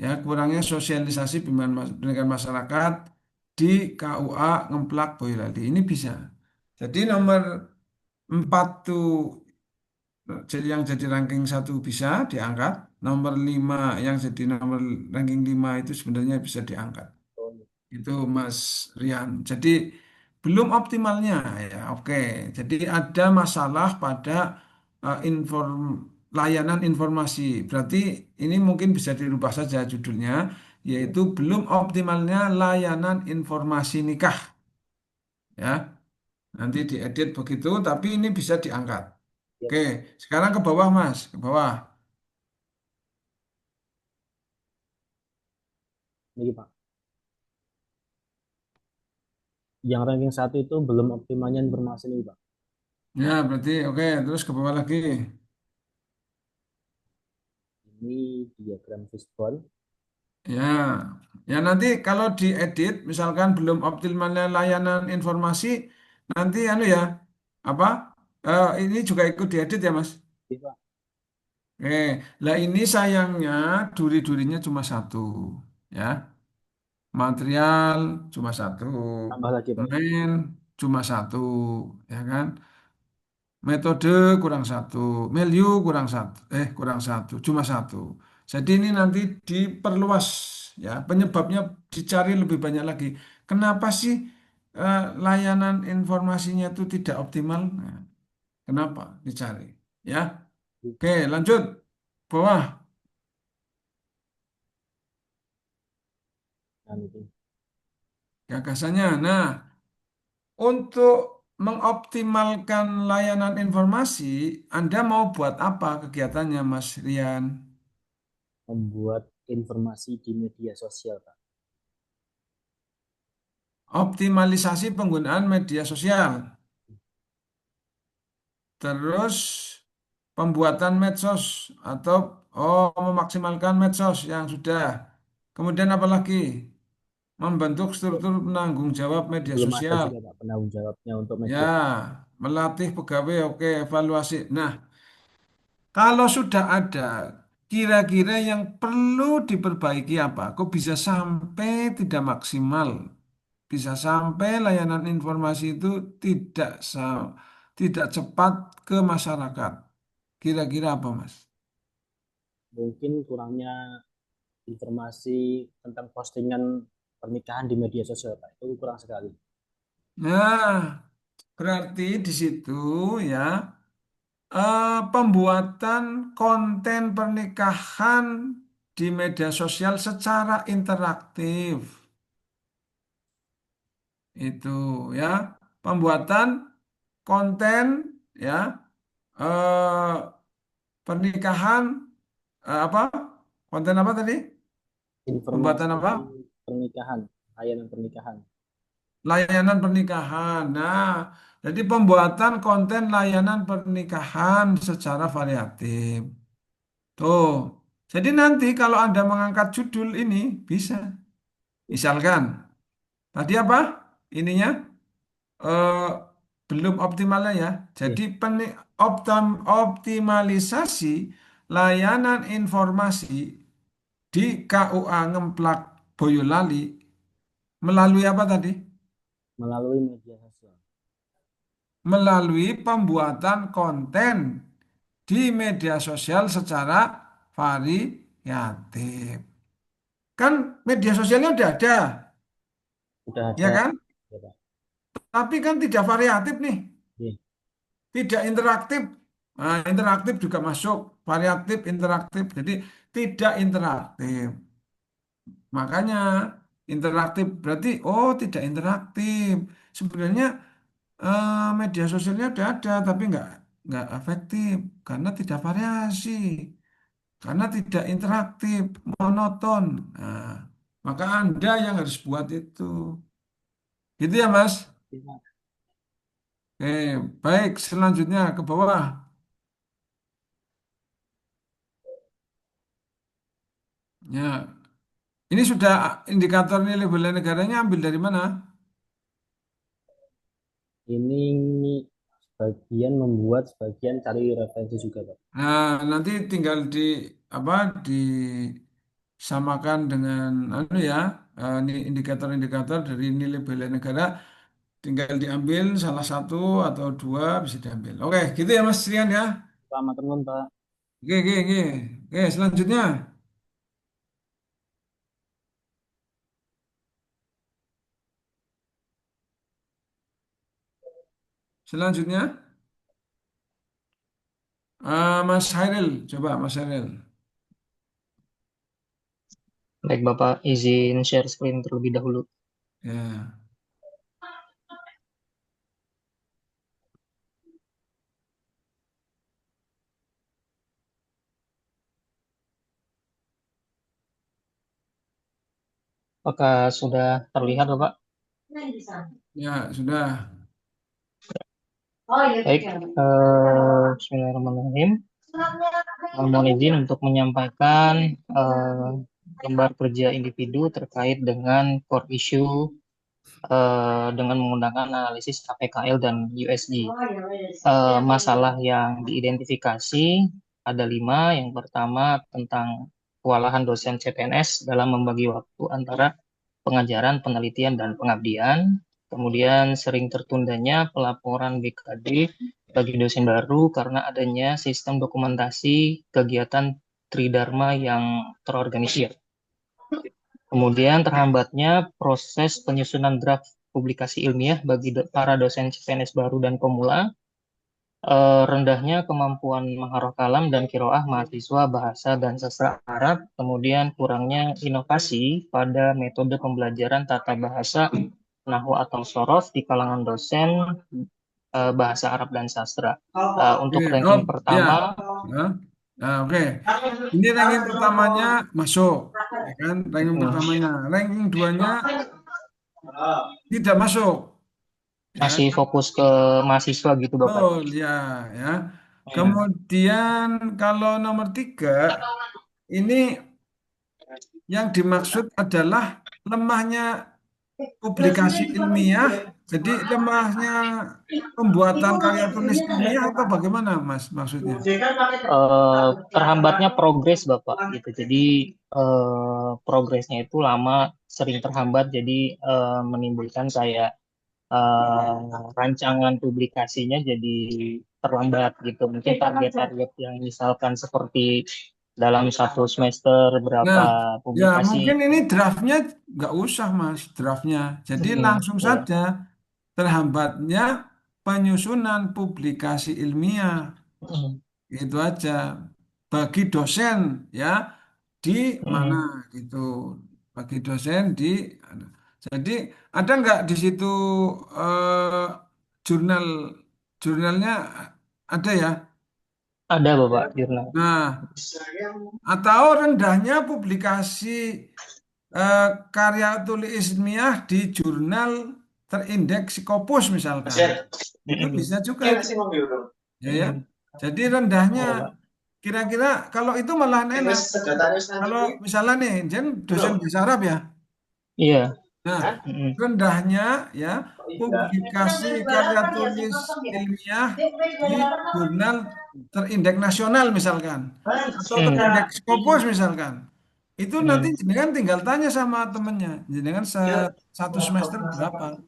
Ya, kurangnya sosialisasi bimbingan pernikahan masyarakat di KUA ngemplak Boyolali ini bisa. Jadi nomor 4 tuh yang jadi ranking satu bisa diangkat. Nomor 5 yang jadi nomor ranking 5 itu sebenarnya bisa diangkat. Oh, iya. Itu Mas Rian. Jadi belum optimalnya ya. Oke. Jadi ada masalah pada layanan informasi. Berarti ini mungkin bisa dirubah saja judulnya, Iya. yaitu belum optimalnya layanan informasi nikah. Ya, nanti diedit begitu, tapi ini bisa diangkat. Iya, Oke, Pak. sekarang ke bawah Mas, ke bawah. Ini Pak. Yang ranking 1 itu belum optimalnya informasi nih Pak. Ya, berarti oke, terus ke bawah lagi. Ini diagram fishbone. Ya, ya nanti kalau diedit, misalkan belum optimalnya layanan informasi, nanti anu ya, apa? Ini juga ikut diedit ya Mas. Ini Pak. Lah ini sayangnya duri-durinya cuma satu, ya. Material cuma satu, Tambah lagi Pak. main cuma satu, ya kan? Metode kurang satu, value kurang satu, cuma satu. Jadi ini nanti diperluas, ya, penyebabnya dicari lebih banyak lagi. Kenapa sih layanan informasinya itu tidak optimal? Nah, kenapa dicari? Ya, oke, lanjut bawah Nanti gagasannya. Nah, untuk mengoptimalkan layanan informasi, Anda mau buat apa kegiatannya, Mas Rian? membuat informasi di media sosial Pak. Optimalisasi penggunaan media sosial, terus pembuatan medsos atau memaksimalkan medsos yang sudah. Kemudian apa lagi? Membentuk struktur penanggung jawab media Belum ada sosial. juga Pak penanggung jawabnya untuk Ya, media. melatih pegawai, oke, evaluasi. Nah, kalau sudah ada, kira-kira yang perlu diperbaiki apa? Kok bisa sampai tidak maksimal? Bisa sampai layanan informasi itu tidak tidak cepat ke masyarakat. Kira-kira apa, Mas? Mungkin kurangnya informasi tentang postingan pernikahan di media sosial Pak. Itu kurang sekali. Nah, berarti di situ ya pembuatan konten pernikahan di media sosial secara interaktif itu ya pembuatan konten ya eh, pernikahan apa konten apa tadi pembuatan Informasi apa pernikahan, layanan pernikahan. layanan pernikahan. Nah, jadi pembuatan konten layanan pernikahan secara variatif. Tuh. Jadi nanti kalau Anda mengangkat judul ini bisa. Misalkan tadi apa? Ininya eh, belum optimalnya ya. Iya. Jadi optimalisasi layanan informasi di KUA Ngemplak Boyolali melalui apa tadi? Melalui media sosial. Melalui pembuatan konten di media sosial secara variatif. Kan media sosialnya udah ada, Sudah ya ada. kan? Ya, Pak. Tapi kan tidak variatif nih, Iya. tidak interaktif. Nah, interaktif juga masuk, variatif, interaktif. Jadi tidak interaktif. Makanya interaktif berarti oh tidak interaktif. Sebenarnya media sosialnya udah ada, tapi nggak efektif karena tidak variasi, karena tidak interaktif, monoton. Nah, maka Anda yang harus buat itu. Gitu ya, Mas? Iya. Oke, baik. Selanjutnya ke bawah. Ya, ini sudah indikator nilai bela negaranya ambil dari mana? Ini sebagian membuat, sebagian cari referensi juga, Pak. Nah, nanti tinggal di apa disamakan dengan anu ya, ini indikator-indikator dari nilai bela negara tinggal diambil salah satu atau dua bisa diambil. Oke, gitu ya Mas Rian ya. Selamat teman, Pak. Oke, oke, oke. Oke, selanjutnya. Selanjutnya, Mas Hairil, coba Mas Hairil. Baik, Bapak izin share screen terlebih dahulu. Ya, Apakah sudah terlihat, Bapak? ya sudah. Baik, Bismillahirrahmanirrahim. Mohon izin untuk menyampaikan gambar kerja individu terkait dengan core issue dengan menggunakan analisis KPKL dan USD. Masalah yang diidentifikasi ada 5. Yang pertama tentang kewalahan dosen CPNS dalam membagi waktu antara pengajaran, penelitian, dan pengabdian. Kemudian sering tertundanya pelaporan BKD bagi dosen baru karena adanya sistem dokumentasi kegiatan Tridharma yang terorganisir. Kemudian terhambatnya proses penyusunan draft publikasi ilmiah bagi para dosen CPNS baru dan pemula. Rendahnya kemampuan mengharok kalam dan kiroah mahasiswa bahasa dan sastra Arab, kemudian kurangnya inovasi pada metode pembelajaran tata bahasa nahwu atau sorof di kalangan dosen bahasa Arab dan sastra. Untuk Oke, oh ranking ya. pertama, Nah, nah, oke. Ini ranking pertamanya masuk, ya kan? Ranking pertamanya, ranking duanya tidak masuk, ya. masih fokus ke mahasiswa gitu, Bapak. Betul, ya, ya. Kemudian kalau nomor 3 ini yang dimaksud adalah lemahnya publikasi ilmiah. Jadi lemahnya pembuatan karya tulis ilmiah atau bagaimana, Mas? Maksudnya? Terhambatnya progres Bapak gitu. Jadi progresnya itu lama, sering terhambat, jadi menimbulkan kayak rancangan publikasinya jadi terlambat gitu. Mungkin target-target yang misalkan seperti dalam satu semester berapa Nah, ya publikasi. mungkin ini draftnya nggak usah, Mas, draftnya. Jadi langsung Ya. saja terhambatnya penyusunan publikasi ilmiah. Itu aja. Bagi dosen ya di mana gitu. Bagi dosen di. Jadi ada nggak di situ eh, jurnal jurnalnya ada ya? Ada Bapak jurnal. Nah, atau rendahnya publikasi eh, karya tulis ilmiah di jurnal terindeks Scopus misalkan. Itu bisa juga itu. Ya, ya. Jadi rendahnya Ya, Pak. kira-kira kalau itu malahan enak. Kalau misalnya nih, Jen dosen bahasa Arab ya. Iya. Nah, Mm-mm. rendahnya ya publikasi karya tulis ilmiah di jurnal terindeks nasional misalkan atau terindeks Scopus misalkan. Itu nanti Mm. jenengan tinggal tanya sama temennya. Jenengan satu semester berapa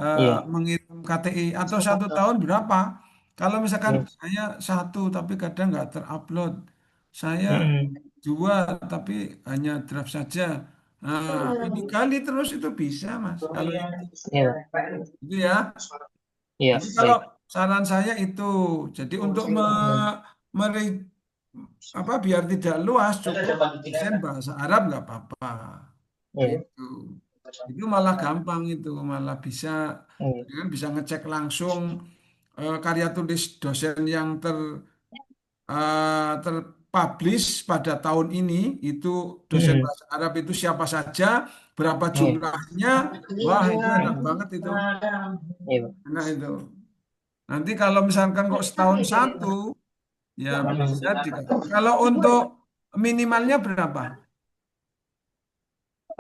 Iya. mengirim KTI atau 1 tahun berapa? Kalau misalkan Iya. saya satu tapi kadang nggak terupload, saya Mm-mm. dua tapi hanya draft saja. Nah, ini kali terus itu bisa, Mas. Kalau Iya. itu ya. Iya, Jadi kalau baik. saran saya itu, jadi untuk Mm. meri- biar tidak luas cukup desain bahasa Arab nggak apa-apa. Iya. Itu itu malah gampang itu, malah bisa Iya. dengan bisa ngecek langsung karya tulis dosen yang terpublish pada tahun ini itu dosen Mm-mm. bahasa Arab itu siapa saja, berapa Iya. jumlahnya, wah itu enak banget itu, Iya, Pak. enak itu. Nanti kalau misalkan kok setahun satu, ya bisa Mm. dikasih. Kalau untuk minimalnya berapa?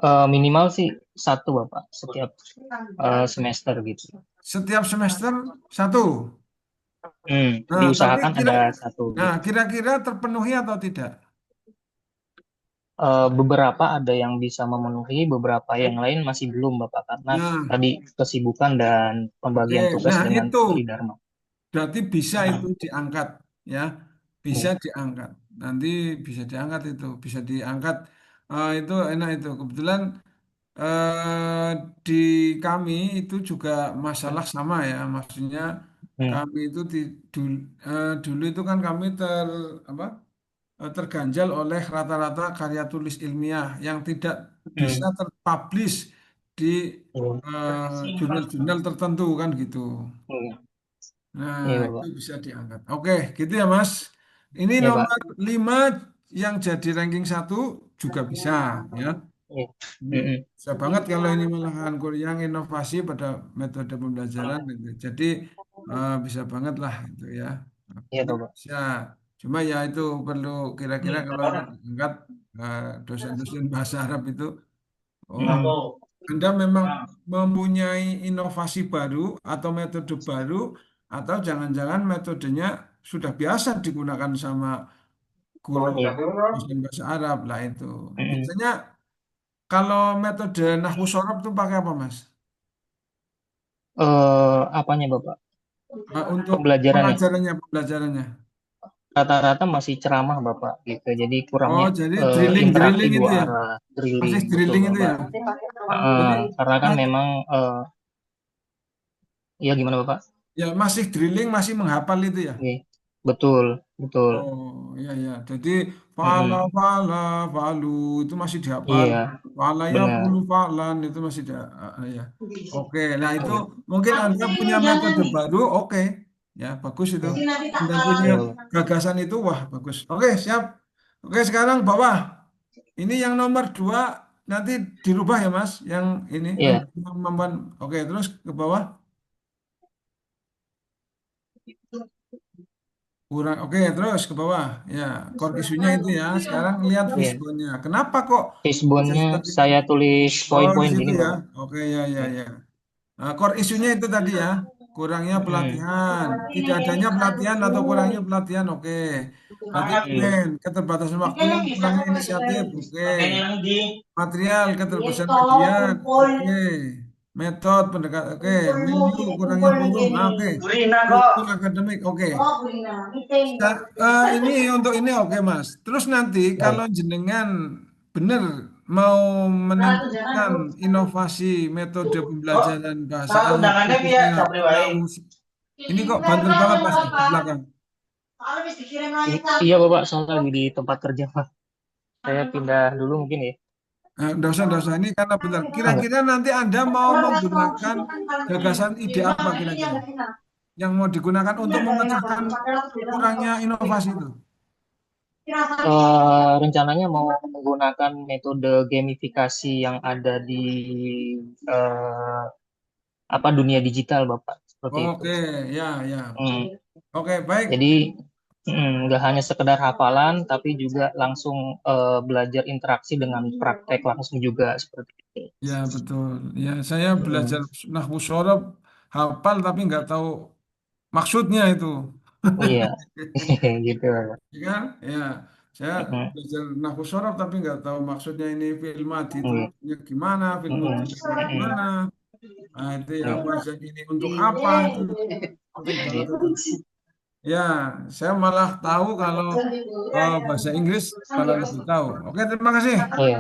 Minimal sih satu, Bapak, setiap semester gitu. Setiap semester satu. Nah, tapi Diusahakan ada satu gitu. kira-kira terpenuhi atau tidak? Beberapa ada yang bisa memenuhi, beberapa yang lain masih belum, Bapak, karena Nah, tadi kesibukan dan oke. pembagian tugas Nah, dengan itu Tridharma. berarti bisa itu diangkat ya. Bisa Iya. diangkat. Nanti bisa diangkat itu, bisa diangkat. Itu enak itu. Kebetulan eh, di kami itu juga masalah sama ya. Maksudnya Hmm. kami itu dulu itu kan kami apa? Terganjal oleh rata-rata karya tulis ilmiah yang tidak bisa Hmm. terpublish di jurnal-jurnal tertentu kan gitu. Iya. Nah, Iya, itu Bapak. bisa diangkat. Oke, gitu ya Mas. Ini Iya, Pak. nomor 5 yang jadi ranking satu juga bisa ya. Iya. Ini Mm-mm. bisa banget kalau ini malahan yang inovasi pada metode pembelajaran gitu. Jadi bisa banget lah itu ya. Iya, Ini Bapak. bisa. Cuma ya itu perlu kira-kira kalau ini diangkat dosen-dosen bahasa Arab itu, oh, Mm-mm. Anda memang mempunyai inovasi baru atau metode baru atau jangan-jangan metodenya sudah biasa digunakan sama guru Iya. dosen bahasa Arab lah itu. Mm-mm. Biasanya kalau metode nahwu sorob itu pakai apa, Mas? Apanya, Bapak? Untuk Pembelajarannya. pembelajarannya. Rata-rata masih ceramah, Bapak, gitu. Jadi Oh, kurangnya jadi interaksi drilling itu dua ya? arah, Masih drilling, betul, drilling itu ya? Bapak. Jadi Karena kan nanti memang, ya gimana, Bapak? ya masih drilling, masih menghafal itu ya? Oke. Betul, betul. Oh, iya ya. Jadi fala Mm-mm. fala falu itu masih dihafal. Iya, Fala ya benar. fulu falan itu masih ya. Oke, nah itu mungkin Anda punya metode baru, oke. Ya, bagus itu. Iya, Anda punya iya, Bapak. gagasan itu, wah bagus. Oke, siap. Oke, sekarang bawah. Ini yang nomor 2 nanti dirubah ya Mas. Yang ini Iya. kemampuan. Oke, terus ke bawah. Kurang, oke, terus ke bawah. Ya, core isunya itu ya. Sekarang lihat Iya. fishbone-nya. Kenapa kok bisa Fishbone-nya seperti itu? saya tulis Oh, di poin-poin situ gini, ya. Bapak. Oke, ya, ya, Iya. ya. Nah, core isunya itu tadi ya. Kurangnya Mm. pelatihan. Tidak adanya pelatihan atau kurangnya pelatihan. Oke. Berarti Mm. amen. Keterbatasan waktu, kurangnya inisiatif. Oke. Material, keterbatasan media. Gitu, Oke. kumpul. Metode pendekat. Oke. Menu, kurangnya Kumpul nih forum. gini. Ah, oke. Gurina kok. Struktur akademik. Oke. Oh, gurina. Meeting. Ini untuk ini oke Mas. Terus nanti kalau Baik. jenengan benar mau Nah, tuh jangan meningkatkan tuh. inovasi metode Oh, pembelajaran bahasa nah Arab undangannya biar khususnya capri wae. NAWU. Ini kok banter banget Mas ya, di belakang. Soalnya habis dikirim lagi kan. Iya, Bapak, soalnya lagi di tempat kerja, Pak. Saya pindah dulu mungkin ya. Nggak usah. Ini karena benar. Ah, enggak. Kira-kira nanti Anda mau Orang nggak tahu menggunakan susukan kan kami. gagasan ide apa Ini dia kira-kira? nggak kenal. Yang mau digunakan Ini untuk ada enak memecahkan banget. 400 dirham kok. kurangnya inovasi itu. Rencananya mau menggunakan metode gamifikasi yang ada di eh, dunia digital, Bapak, seperti itu. Oke, ya, ya. Hmm. Oke, baik. Jadi nggak hanya sekedar hafalan, tapi juga langsung belajar interaksi dengan praktek langsung juga seperti itu. Ya betul. Ya saya Mm, belajar nahwu shorof hafal tapi nggak tahu maksudnya itu. iya, gitu. Ya kan? Ya, saya Mm, belajar nahwu shorof tapi nggak tahu maksudnya ini fi'il madi itu iya. maksudnya gimana, fi'il Mm, mudhari gimana. Nah, itu ya iya. wazan ini untuk apa itu penting banget itu. Ya, saya malah tahu kalau bahasa Inggris malah lebih tahu. Oke, terima kasih. Iya,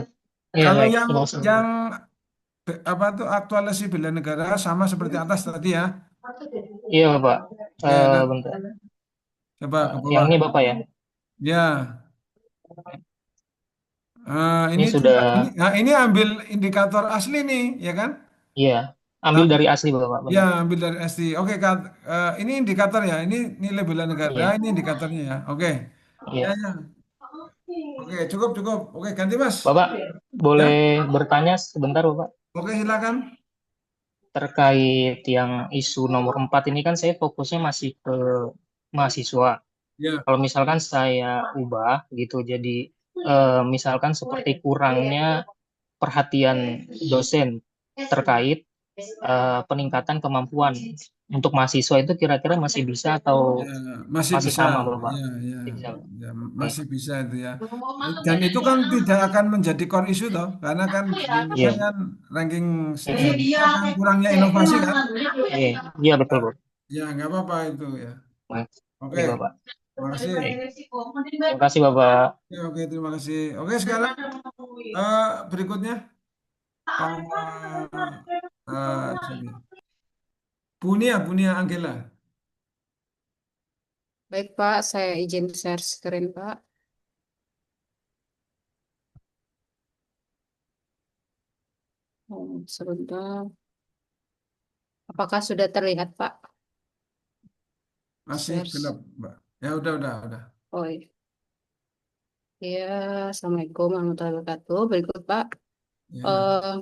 iya Kalau baik. yang Terima kasih. yang apa tuh aktualisasi bela negara sama seperti atas tadi ya. Iya Bapak. Oke, nah, Bentar. coba ke Yang bawah. ini Bapak ya. Ya, Ini ini juga sudah, ini ambil indikator asli nih, ya kan? iya, ambil Ambil, dari asli Bapak, ya, benar. ambil dari SD. Oke, ini indikator ya. Ini nilai bela negara, Iya, ini indikatornya ya. Oke, ya, iya. ya. Oke, cukup, cukup. Oke, ganti Mas. Bapak boleh Ya, bertanya sebentar Bapak oke silakan. terkait yang isu nomor 4 ini kan saya fokusnya masih ke mahasiswa. Ya, Kalau misalkan saya ubah gitu, jadi misalkan seperti kurangnya perhatian dosen terkait peningkatan kemampuan untuk mahasiswa itu kira-kira masih bisa atau ya, masih masih bisa. sama, Bapak? Ya, ya, Masih bisa, Pak? ya, Oke. masih bisa itu ya. Dan itu kan tidak akan menjadi core issue toh, karena kan di Indonesia Iya, kan ranking mm, sedunia kan kurangnya inovasi kan. iya, iya betul, Bapak. Ya, nggak apa-apa itu ya. Baik, Oke, oke, Bapak. terima kasih. Baik. Terima kasih, Bapak. Ya, oke, terima kasih. Oke, sekarang berikutnya Pak siapa ya? Bunia Angela. Baik, Pak. Saya izin share screen, Pak. Sebentar. Apakah sudah terlihat, Pak? Masih Share. gelap, Mbak. Ya, udah. Oh, iya. Ya, Assalamualaikum warahmatullahi wabarakatuh. Berikut, Pak. Ya. Eh,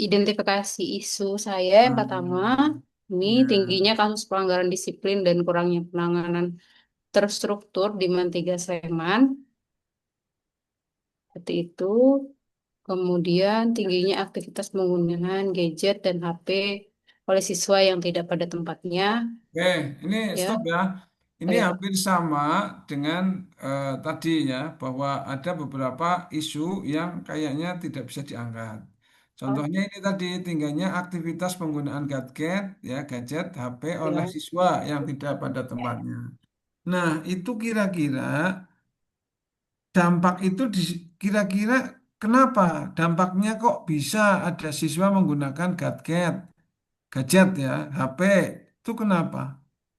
identifikasi isu saya yang pertama, Hmm, ini ya. tingginya kasus pelanggaran disiplin dan kurangnya penanganan terstruktur di Mantiga Sleman. Seperti itu. Kemudian tingginya aktivitas penggunaan gadget dan HP oleh siswa yang tidak pada tempatnya. Oke, ini stop Ya, ya. oh Ini ya Pak. hampir sama dengan tadi ya, bahwa ada beberapa isu yang kayaknya tidak bisa diangkat. Contohnya ini tadi tingginya aktivitas penggunaan gadget, HP oleh Ya. siswa yang tidak pada tempatnya. Nah, itu kira-kira dampak itu kira-kira kenapa dampaknya kok bisa ada siswa menggunakan gadget ya, HP itu kenapa?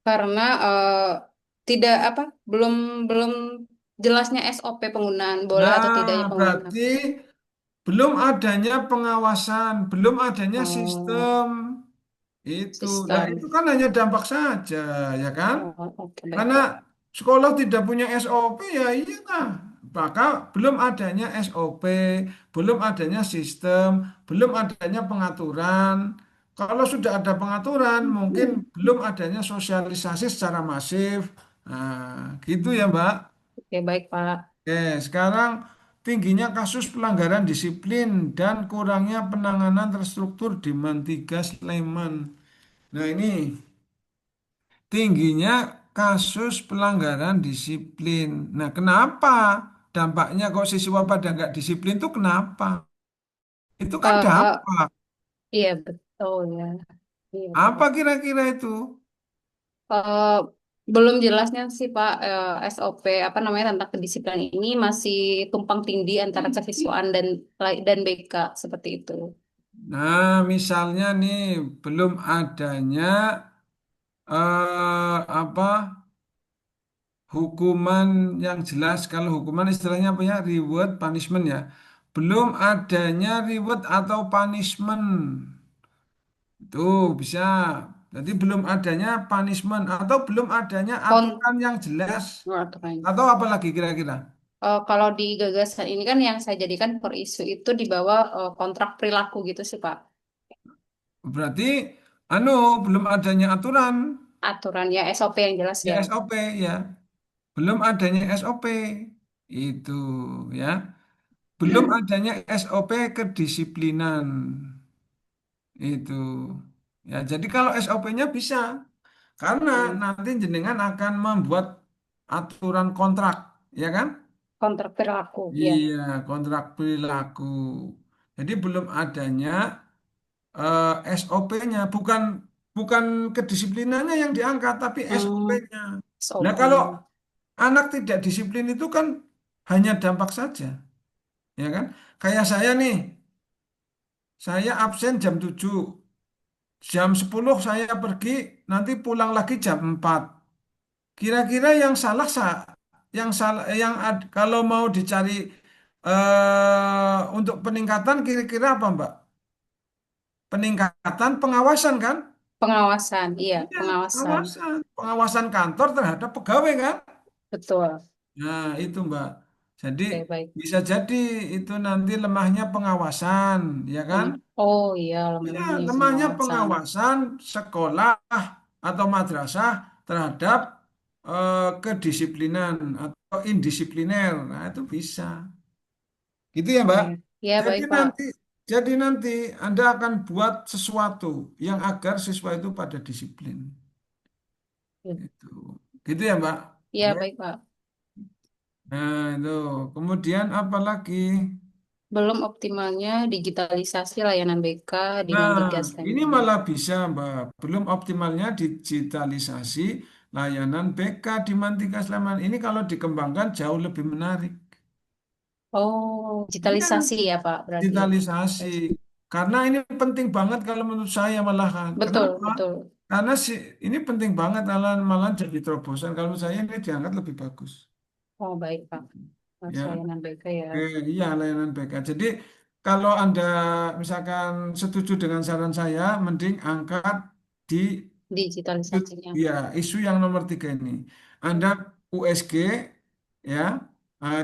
Karena tidak apa belum belum jelasnya SOP penggunaan boleh atau tidaknya Nah, penggunaan berarti HP. belum adanya pengawasan, belum adanya Oh, sistem itu. Nah, itu sistem. kan hanya dampak saja, ya kan? Oh, oke baik Karena Pak. sekolah tidak punya SOP, ya iya nah. Maka belum adanya SOP, belum adanya sistem, belum adanya pengaturan. Kalau sudah ada pengaturan, mungkin belum adanya sosialisasi secara masif. Nah, gitu ya, Mbak. Oke baik Pak. Oke, sekarang tingginya kasus pelanggaran disiplin dan kurangnya penanganan terstruktur di Mantiga Sleman. Nah, ini tingginya kasus pelanggaran disiplin. Nah, kenapa dampaknya kok siswa pada nggak disiplin itu kenapa? Itu kan Eh, dampak. iya betul ya. Iya Apa Pak. kira-kira itu? Eh, belum jelasnya sih Pak, SOP apa namanya tentang kedisiplinan ini masih tumpang tindih antara kesiswaan dan BK seperti itu. Nah, misalnya nih belum adanya apa hukuman yang jelas. Kalau hukuman istilahnya apa ya? Reward, punishment ya. Belum adanya reward atau punishment. Itu bisa. Jadi belum adanya punishment atau belum adanya Kon aturan yang jelas. aturan. Atau apa lagi kira-kira? Kalau di gagasan ini kan yang saya jadikan per isu itu di bawah kontrak perilaku gitu sih Pak. Berarti anu belum adanya aturan. aturan ya SOP yang jelas Ya ya. SOP ya. Belum adanya SOP itu ya. Belum adanya SOP kedisiplinan itu. Ya, jadi kalau SOP-nya bisa karena Hmm, nanti jenengan akan membuat aturan kontrak, ya kan? kontrak perilaku ya. Iya, kontrak perilaku. Jadi belum adanya SOP-nya, bukan bukan kedisiplinannya yang diangkat, tapi Hmm, SOP-nya. Nah, kalau SOP-nya. anak tidak disiplin itu kan hanya dampak saja, ya kan? Kayak saya nih, saya absen jam 7, jam 10 saya pergi, nanti pulang lagi jam 4. Kira-kira kalau mau dicari untuk peningkatan kira-kira apa, Mbak? Peningkatan pengawasan kan? Pengawasan, iya, Iya, pengawasan. pengawasan kantor terhadap pegawai kan? Betul. Nah, itu Mbak. Jadi Oke, baik. bisa jadi itu nanti lemahnya pengawasan, ya kan? Hmm. Oh iya, Ya, lemahnya lemahnya pengawasan. pengawasan sekolah atau madrasah terhadap kedisiplinan atau indisipliner. Nah, itu bisa. Gitu ya, Mbak. Oke. Ya, Jadi baik, Pak. nanti jadi nanti Anda akan buat sesuatu yang agar siswa itu pada disiplin. Ya, Itu. Gitu ya, Mbak. ya, Oke. baik, Pak. Nah, itu. Kemudian apa lagi? Belum optimalnya digitalisasi layanan BK dengan Nah, tegas ini lagi. malah bisa, Mbak. Belum optimalnya digitalisasi layanan BK di Mantika Sleman. Ini kalau dikembangkan jauh lebih menarik. Oh, Iya, digitalisasi ya, Pak, berarti. digitalisasi. Karena ini penting banget kalau menurut saya malahan. Betul, Kenapa? betul. Karena ini penting banget malah jadi terobosan. Kalau menurut saya ini diangkat lebih bagus. Oh, baik, Pak. Ya, Layanan BK ya, iya layanan BK. Jadi kalau Anda misalkan setuju dengan saran saya, mending angkat di digitalisasinya. ya isu yang nomor 3 ini. Anda USG ya,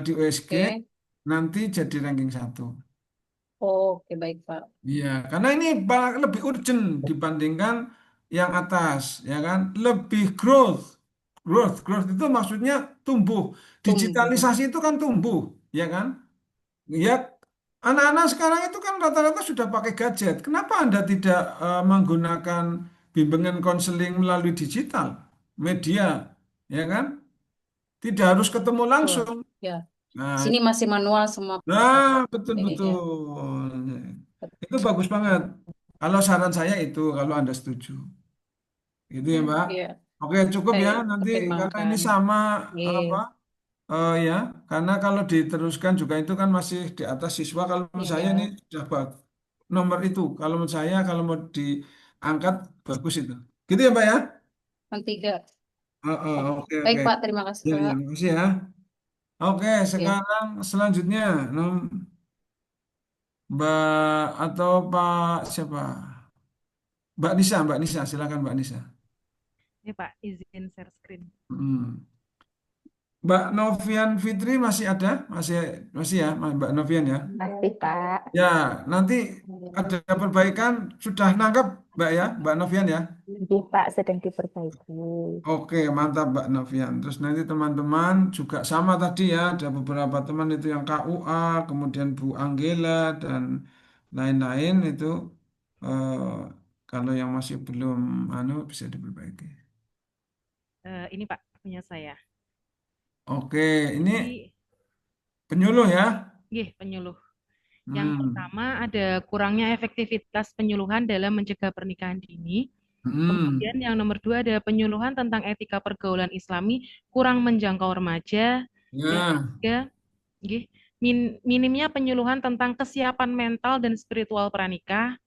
di USG Oke. nanti jadi ranking 1. Oke, baik, Pak. Iya, karena ini lebih urgent dibandingkan yang atas, ya kan? Lebih growth. Growth itu maksudnya tumbuh. Tumbuh. Digitalisasi itu kan tumbuh, ya kan? Ya, anak-anak sekarang itu kan rata-rata sudah pakai gadget. Kenapa Anda tidak menggunakan bimbingan konseling melalui digital, media, ya kan? Tidak harus ketemu Betul. langsung. Ya, Nah, sini masih manual semua, nah, Pak. Ini ya. betul-betul. Itu bagus banget. Kalau saran saya itu, kalau Anda setuju. Gitu ya, Mbak. Iya, Oke, cukup ya. saya Nanti karena ini pertimbangkan. sama apa? Iya, Ya, karena kalau diteruskan juga itu kan masih di atas siswa. Kalau menurut saya ini iya. sudah nomor itu. Kalau menurut saya kalau mau diangkat bagus itu. Gitu ya, Mbak ya? Yang tiga. Oke, Baik, oke. Pak. Terima kasih, Ya, ya, Pak. makasih ya. Oke, Ya, sekarang selanjutnya Mbak atau Pak siapa? Mbak Nisa, silakan Mbak Nisa. Ini Pak, izin share screen. Hmm. Mbak Novian Fitri masih ada? Masih masih ya, Mbak Novian ya? Pasti, Pak. Ya, nanti ada perbaikan sudah nangkep Mbak ya, Mbak Novian ya. Jadi, Pak, sedang diperbaiki. Oke, mantap Mbak Novian. Terus nanti teman-teman juga sama tadi ya, ada beberapa teman itu yang KUA, kemudian Bu Anggela dan lain-lain itu eh, kalau yang masih belum bisa diperbaiki. Ini Pak, punya saya. Oke, ini Jadi, penyuluh ya. penyuluh. Yang Hmm. pertama ada kurangnya efektivitas penyuluhan dalam mencegah pernikahan dini. Hmm. Kemudian yang nomor 2 ada penyuluhan tentang etika pergaulan Islami kurang menjangkau remaja. Yang Ya. ketiga, nggih, minimnya penyuluhan tentang kesiapan mental dan spiritual pranikah.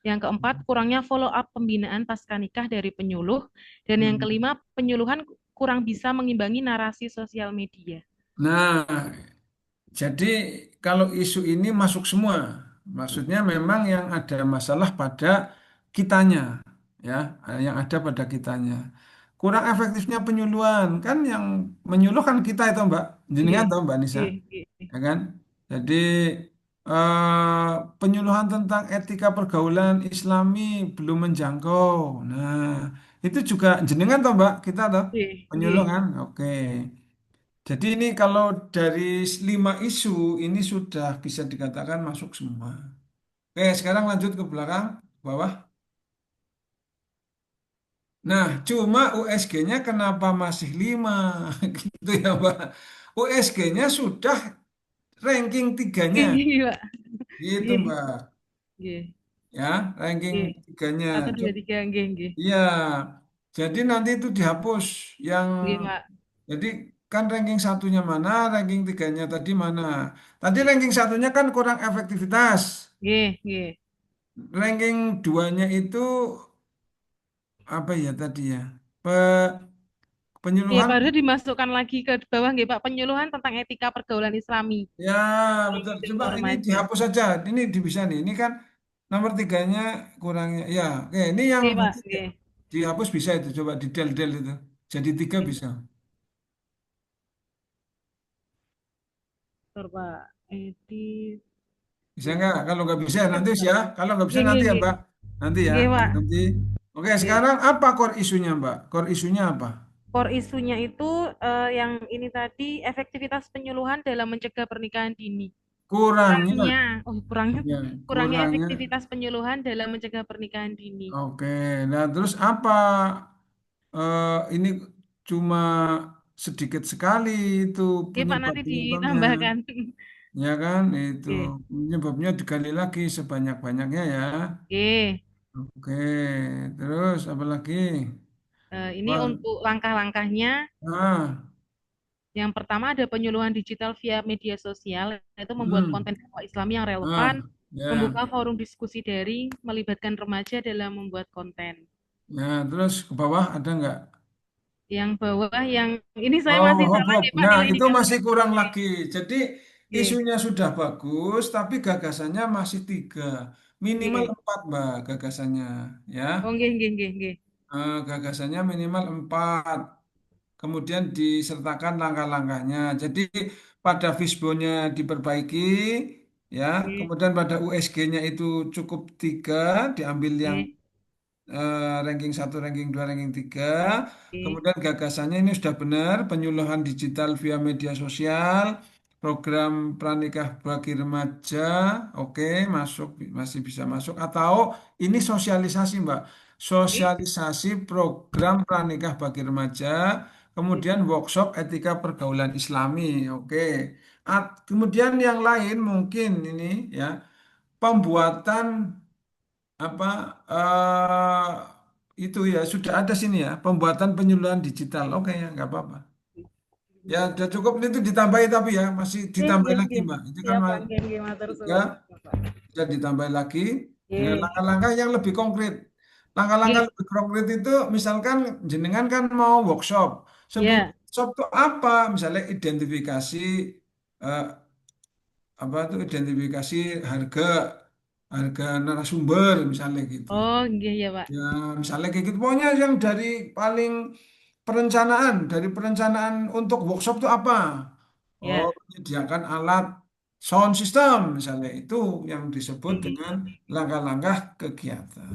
Yang keempat, kurangnya follow up pembinaan pasca nikah dari penyuluh. Dan yang Hmm. kelima, penyuluhan kurang bisa mengimbangi narasi sosial media. Nah, jadi kalau isu ini masuk semua, maksudnya memang yang ada masalah pada kitanya, ya, yang ada pada kitanya. Kurang efektifnya penyuluhan, kan yang menyuluh kan kita itu Mbak, jenengan Nggih, tahu Mbak Nisa, nggih, nggih. ya kan? Jadi penyuluhan tentang etika pergaulan Islami belum menjangkau. Nah, Itu juga jenengan toh Mbak, kita toh Nggih, penyuluh nggih. kan? Oke. Jadi ini kalau dari 5 isu ini sudah bisa dikatakan masuk semua. Oke, sekarang lanjut ke belakang, ke bawah. Nah, cuma USG-nya kenapa masih 5? Gitu ya Mbak. USG-nya sudah ranking tiganya, Nggih, Pak. gitu Nggih, Mbak. nggih, Ya, ranking nggih. tiganya. 1, 2, 3, nggih, nggih. Iya, jadi nanti itu dihapus yang Nggih, Pak. jadi kan ranking satunya mana, ranking tiganya tadi mana. Tadi ranking satunya kan kurang efektivitas. Nggih, nggih. Ranking duanya itu apa ya tadi ya? Pe- Iya, penyuluhan. baru dimasukkan lagi ke bawah nggih, Pak. Penyuluhan tentang etika pergaulan Islami Ya, bagi betul. dan Coba ini remaja. dihapus saja. Ini bisa nih. Ini kan nomor tiganya kurangnya. Ya, oke. Ini yang Nggih, Pak. nanti Nggih. dihapus bisa itu. Coba di del-del itu. Jadi 3 Nggih, bisa. betul, Pak. Edit. Bisa nggak? Kalau nggak bisa nanti ya. Kalau nggak bisa Nggih, nggih, nanti ya, nggih. Mbak. Nanti ya. Nggih, Pak. Nanti. Oke, Nggih. sekarang apa core isunya, Mbak? Core isunya apa? Core isunya itu yang ini tadi efektivitas penyuluhan dalam mencegah pernikahan dini. Kurangnya. Kurangnya, kurangnya, Ya, kurangnya kurangnya. efektivitas penyuluhan dalam mencegah pernikahan dini. Oke. Nah, terus apa? Ini cuma sedikit sekali itu Oke, Pak, nanti penyebab-penyebabnya. ditambahkan. Ya kan? Itu Oke, penyebabnya digali lagi sebanyak-banyaknya ya. oke. Oke. Terus apa lagi? Ini Wah. untuk langkah-langkahnya. Ah. Yang pertama ada penyuluhan digital via media sosial, yaitu membuat Hmm. konten dakwah Islami yang relevan, Ah. membuka Ya. forum diskusi daring, melibatkan remaja dalam membuat konten. Ya, terus ke bawah ada nggak? Yang bawah yang ini saya Oh, masih salah Hobop. nih Pak Nah, nilai itu masih indikatornya. kurang Oke, lagi. Jadi oke, isunya sudah bagus, tapi gagasannya masih 3. Minimal oke. 4, Mbak, gagasannya. Ya, Oh, nggih, nggih, nggih, nggih. Gagasannya minimal 4. Kemudian disertakan langkah-langkahnya. Jadi pada Fishbone-nya diperbaiki, ya. Oke, Kemudian pada USG-nya itu cukup 3, diambil yang oke, ranking 1, ranking 2, ranking 3. oke, Kemudian gagasannya ini sudah benar, penyuluhan digital via media sosial, program pranikah bagi remaja, oke, masuk, masih bisa masuk. Atau ini sosialisasi, Mbak. oke, Sosialisasi program pranikah bagi remaja, kemudian workshop etika pergaulan Islami, oke. Kemudian yang lain mungkin ini ya, pembuatan apa itu ya sudah ada sini ya pembuatan penyuluhan digital oke ya nggak apa-apa ya udah cukup itu ditambahi tapi ya masih nggih, ditambahi nggih, lagi nggih. Mbak itu kan Siap Pak, nggih, nggih, matur tiga suwun. bisa ditambahi lagi dengan Nggih, langkah-langkah yang lebih konkret langkah-langkah nggih, lebih konkret itu misalkan jenengan kan mau workshop sebelum ya. workshop itu apa misalnya identifikasi eh, apa itu identifikasi harga harga narasumber misalnya gitu. Oh, nggih ya Pak. Ya, misalnya kayak gitu. Pokoknya yang dari paling dari perencanaan untuk workshop itu apa? Oh, Ya, menyediakan alat sound system misalnya itu yang disebut nggih, dengan langkah-langkah kegiatan.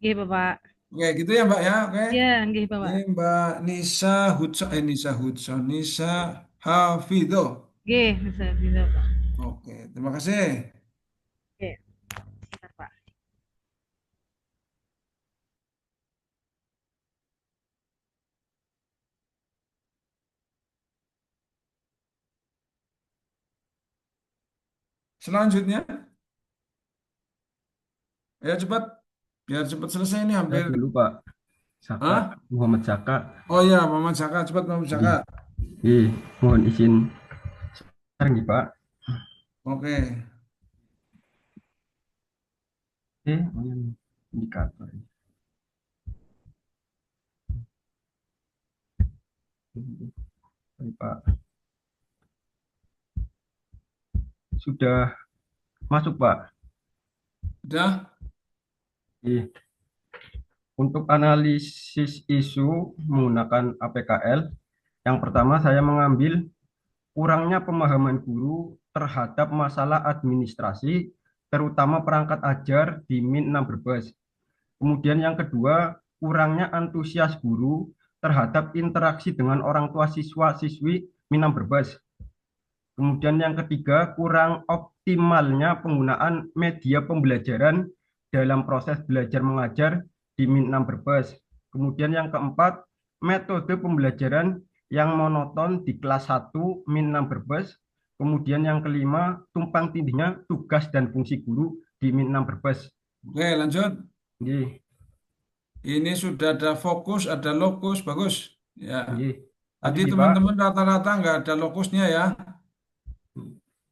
nggih Bapak. Oke, gitu ya Mbak ya. Oke. Ya, nggih Ini Bapak. Mbak Nisa Hudson, Nisa Hudson, Nisa Hafidho. Nggih, bisa, bisa Pak. Oke, terima kasih. Oke, sebentar Pak. Selanjutnya, ya cepat, biar cepat selesai ini Saya hampir. dulu Pak, Saka, Hah? Muhammad Saka. Oh ya, Muhammad Jaka, cepat Muhammad Jaka. Mohon izin sekarang nih Pak. Oke. Oh, yang indikator. Baik, Pak. Sudah masuk Pak. Udah? Oke. Untuk analisis isu menggunakan APKL, yang pertama saya mengambil kurangnya pemahaman guru terhadap masalah administrasi, terutama perangkat ajar di Min 6 Brebes. Kemudian yang kedua, kurangnya antusias guru terhadap interaksi dengan orang tua siswa-siswi Minang Brebes. Kemudian yang ketiga, kurang optimalnya penggunaan media pembelajaran dalam proses belajar mengajar di Minang Brebes. Kemudian yang keempat, metode pembelajaran yang monoton di kelas 1 Minang Brebes. Kemudian yang kelima, tumpang tindihnya tugas dan fungsi guru di Minang Brebes. Oke, lanjut. Nggih, Ini sudah ada fokus, ada lokus, bagus. Ya. nggih. Tadi Tadi Pak, teman-teman rata-rata nggak ada lokusnya ya.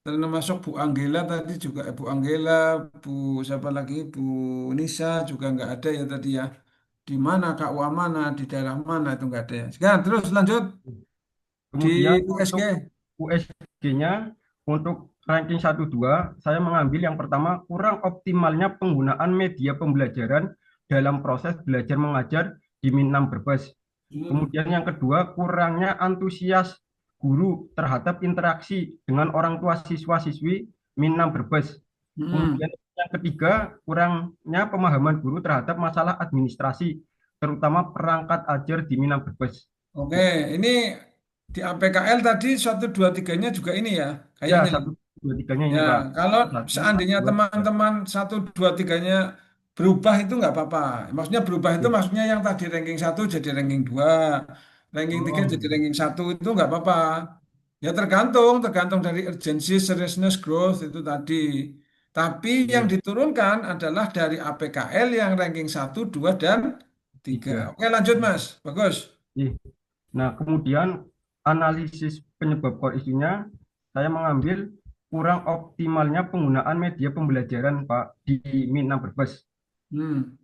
Termasuk Bu Anggela tadi juga, Bu Anggela, Bu siapa lagi, Bu Nisa juga nggak ada ya tadi ya. Di mana KUA mana, di daerah mana itu nggak ada ya. Sekarang terus lanjut di kemudian USG. untuk USG-nya untuk ranking 1-2, saya mengambil yang pertama, kurang optimalnya penggunaan media pembelajaran dalam proses belajar mengajar di Minang Brebes. Kemudian yang kedua, kurangnya antusias guru terhadap interaksi dengan orang tua siswa-siswi Minang Brebes. Kemudian yang ketiga, kurangnya pemahaman guru terhadap masalah administrasi, terutama perangkat ajar di Minang Brebes. Oke, ini di APKL tadi 1, 2, 3-nya juga ini ya, Ya, kayaknya. 1, 2, 3-nya ini Ya, Pak. kalau 1, seandainya 2, 3. teman-teman 1, 2, 3-nya berubah itu nggak apa-apa. Maksudnya berubah itu maksudnya yang tadi ranking 1 jadi ranking 2, ranking 3 Oh, jadi ranking 1 itu nggak apa-apa. Ya tergantung dari urgency, seriousness, growth itu tadi. Tapi yang iya, diturunkan adalah dari APKL yang ranking 1, 2, dan 3. 3. Oke, lanjut Mas. Bagus. Ih. Nah, kemudian analisis penyebab core isunya, saya mengambil kurang optimalnya penggunaan media pembelajaran Pak di Minang Brebes. Hmm.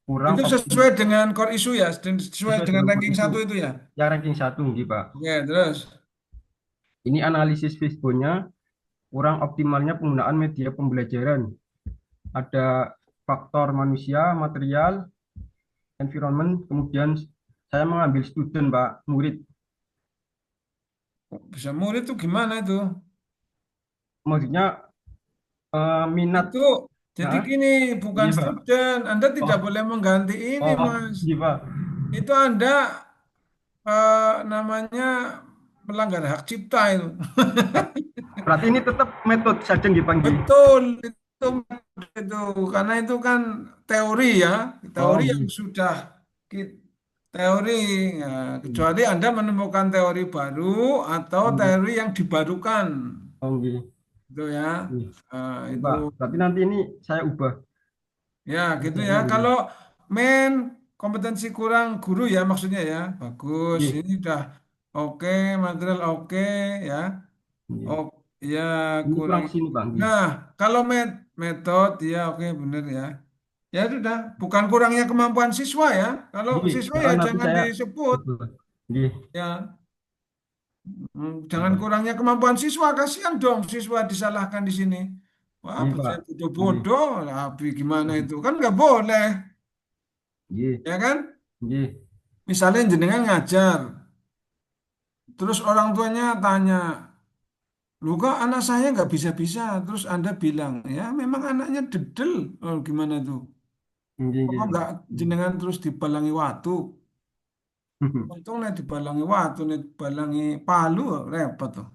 Kurang Itu optimal sesuai dengan core issue ya, sesuai sesuai dengan dengan core ranking isu 1 itu ya. yang ranking 1 gitu Pak. Oke, terus. Ini analisis Fishbone-nya, kurang optimalnya penggunaan media pembelajaran. Ada faktor manusia, material, environment, kemudian saya mengambil student Pak, murid. Kok bisa murid tuh gimana itu? Maksudnya minat. Itu jadi Hah? gini, bukan Iya Pak. student. Anda tidak Oh, boleh mengganti ini, oh, Mas. iya Pak. Itu Anda namanya melanggar hak cipta itu. Berarti ini tetap metode saja dipanggil. Betul, itu karena itu kan teori ya, teori Oh, yang iya. sudah ki- teori ya, kecuali Anda menemukan teori baru atau Oh, iya. teori yang dibarukan, Oh, iya. itu ya. Iya. Itu Pak, berarti nanti ini saya ubah. ya gitu ya. Materialnya ini. Kalau main kompetensi kurang guru ya maksudnya ya, bagus. Iya. Ini udah oke, material oke ya. Iya. Oh ya Ini kurang. kurang sini Pak. Iya. Nah, kalau metode ya oke bener ya. Ya sudah, bukan kurangnya kemampuan siswa ya. Kalau Iya. siswa ya Nah, nanti jangan saya disebut ubah. Iya. ya. Jangan kurangnya kemampuan siswa, kasihan dong siswa disalahkan di sini. Wah, Iya Pak. saya Iya. bodoh-bodoh, tapi gimana itu? Kan nggak boleh, Iya. ya kan? Iya. Misalnya jenengan ngajar, terus orang tuanya tanya, lu kok anak saya nggak bisa-bisa, terus Anda bilang, ya memang anaknya dedel. Oh, gimana tuh? Iya. Kok nggak Iya. jenengan terus dibalangi waktu? Untung nih dibalangi waktu, nih dibalangi palu, repot tuh.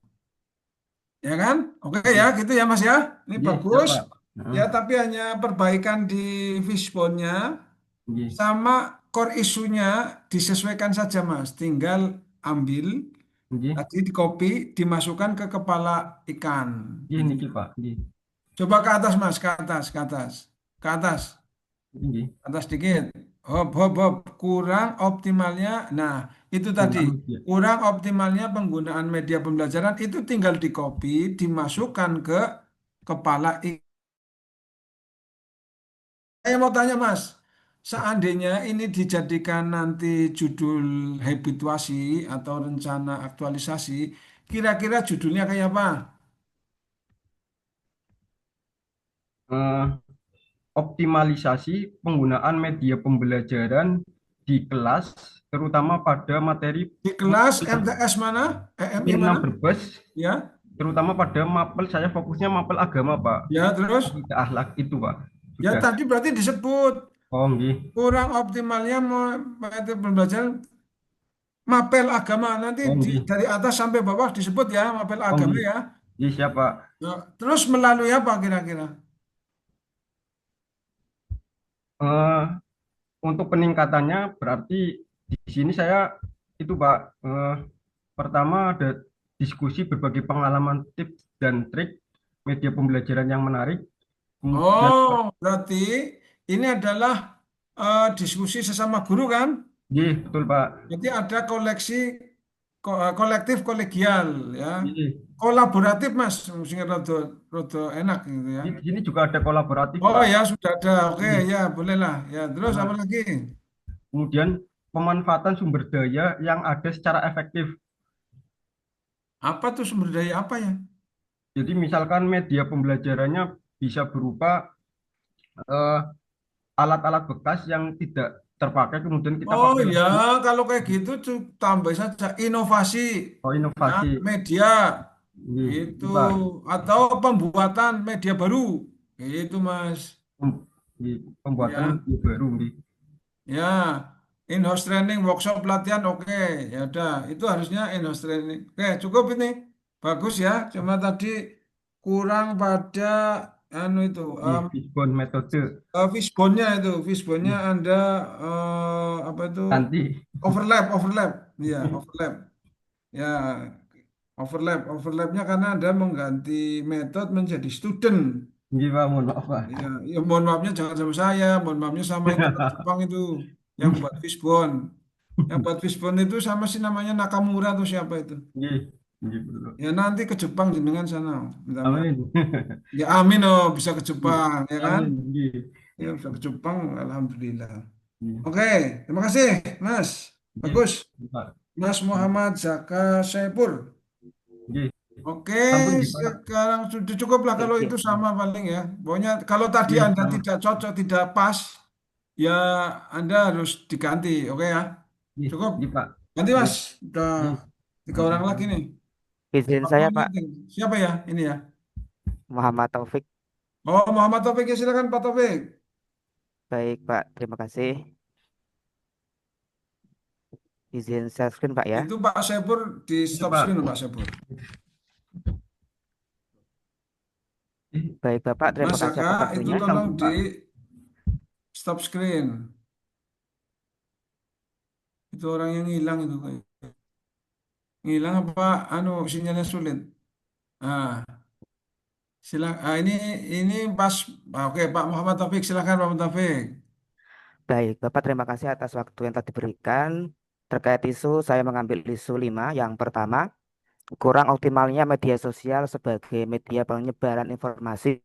Ya kan? Oke ya, Iya. gitu ya Mas ya. Ini Iya. Siap bagus. Pak. Nah, Ya, tapi hanya perbaikan di fishbone-nya iya. sama core isunya disesuaikan saja Mas. Tinggal ambil, Iya. tadi di copy, dimasukkan ke kepala ikan. Iya Gitu. niki Pak. Iya. Coba ke atas Mas, ke atas, ke atas. Ke atas, Iya. atas dikit. Hop, hop, hop. Kurang optimalnya. Nah, itu tadi. Penggunaan media. Kurang optimalnya penggunaan media pembelajaran itu tinggal di copy, dimasukkan ke kepala ikan. Saya mau tanya Mas, seandainya ini dijadikan nanti judul habituasi atau rencana aktualisasi, kira-kira judulnya kayak apa? Eh, optimalisasi penggunaan media pembelajaran di kelas, terutama pada materi Di kelas MTS mana? EMI Minang mana? Brebes, Ya, terutama pada mapel, saya fokusnya mapel agama Pak. ya terus? Akidah akhlak itu Pak. Ya Sudah. tadi berarti disebut Oh, nggih. Kurang optimalnya metode pembelajaran mapel agama nanti Oh, nggih. dari atas sampai bawah disebut ya mapel Oh, agama nggih. ya. Nggih, siap, Pak. Nah, terus melalui apa kira-kira? Eh, untuk peningkatannya berarti di sini saya itu Pak, pertama ada diskusi berbagai pengalaman tips dan trik media pembelajaran yang menarik. Kemudian, Oh, berarti ini adalah diskusi sesama guru kan? nggih, betul Pak. Jadi ada koleksi kolektif kolegial ya. Nggih. Kolaboratif Mas, mesti rada enak gitu ya. Di sini juga ada kolaboratif Oh Pak. ya sudah ada, oke Nggih. ya bolehlah ya. Terus apa Nah, lagi? kemudian pemanfaatan sumber daya yang ada secara efektif. Apa tuh sumber daya apa ya? Jadi misalkan media pembelajarannya bisa berupa eh, alat-alat bekas yang tidak terpakai kemudian kita Oh pakai ya, lagi. kalau kayak gitu tuh tambah saja inovasi Oh, ya, inovasi. media Nggih, itu itu Pak. atau pembuatan media baru itu Mas. Nggih, pembuatan Ya, media baru nggih. ya, in-house training, workshop pelatihan, oke, ya udah, itu harusnya in-house training. Oke, cukup ini, bagus ya. Cuma tadi kurang pada anu itu, Nggih, Fishbone metode. fishbone-nya itu, fishbone-nya Nggih, Anda apa itu nanti. overlap, ya overlap, ya overlapnya karena Anda mengganti metode menjadi student. Nggih, Pak, mohon maaf, Pak. Ya, ya mohon maafnya jangan sama saya, mohon maafnya sama yang orang Jepang itu yang buat fishbone. Yang buat fishbone itu sama sih namanya Nakamura atau siapa itu. Nggih, nggih, betul. Ya nanti ke Jepang jenengan sana, minta maaf. Amin. Ya amin oh bisa ke Nggih, Jepang ya kan? amin, nggih. Ya bisa ke Jepang, alhamdulillah. Nggih, Oke, terima kasih Mas. nggih, Bagus, Pak. Mas Muhammad Zaka Saipur. Nggih, Oke, sampun nggih, Pak. sekarang sudah cukup lah kalau itu sama paling ya. Pokoknya kalau tadi Nggih, Anda sama. tidak cocok, tidak pas, ya Anda harus diganti, oke ya? Nggih, Cukup. nggih, Pak. Ganti Nggih, Mas, udah nggih. 3 orang lagi nih. Izin saya, Waktunya Pak. meeting. Siapa ya ini ya? Muhammad Taufik. Oh Muhammad Taufik ya silakan Pak Taufik. Baik, Pak. Terima kasih. Izin share screen, Pak ya. Itu Pak Sepur di Nggih, stop Pak. screen Pak Sepur. Baik, Bapak. Terima Mas kasih Zaka atas itu waktunya. tolong di Pak. stop screen. Itu orang yang hilang itu kayak. Hilang apa? Anu sinyalnya sulit. Ah, ini pas. Oke Pak Muhammad Taufik silakan Pak Muhammad Taufik. Baik, Bapak. Terima kasih atas waktu yang telah diberikan. Terkait isu, saya mengambil isu 5. Yang pertama, kurang optimalnya media sosial sebagai media penyebaran informasi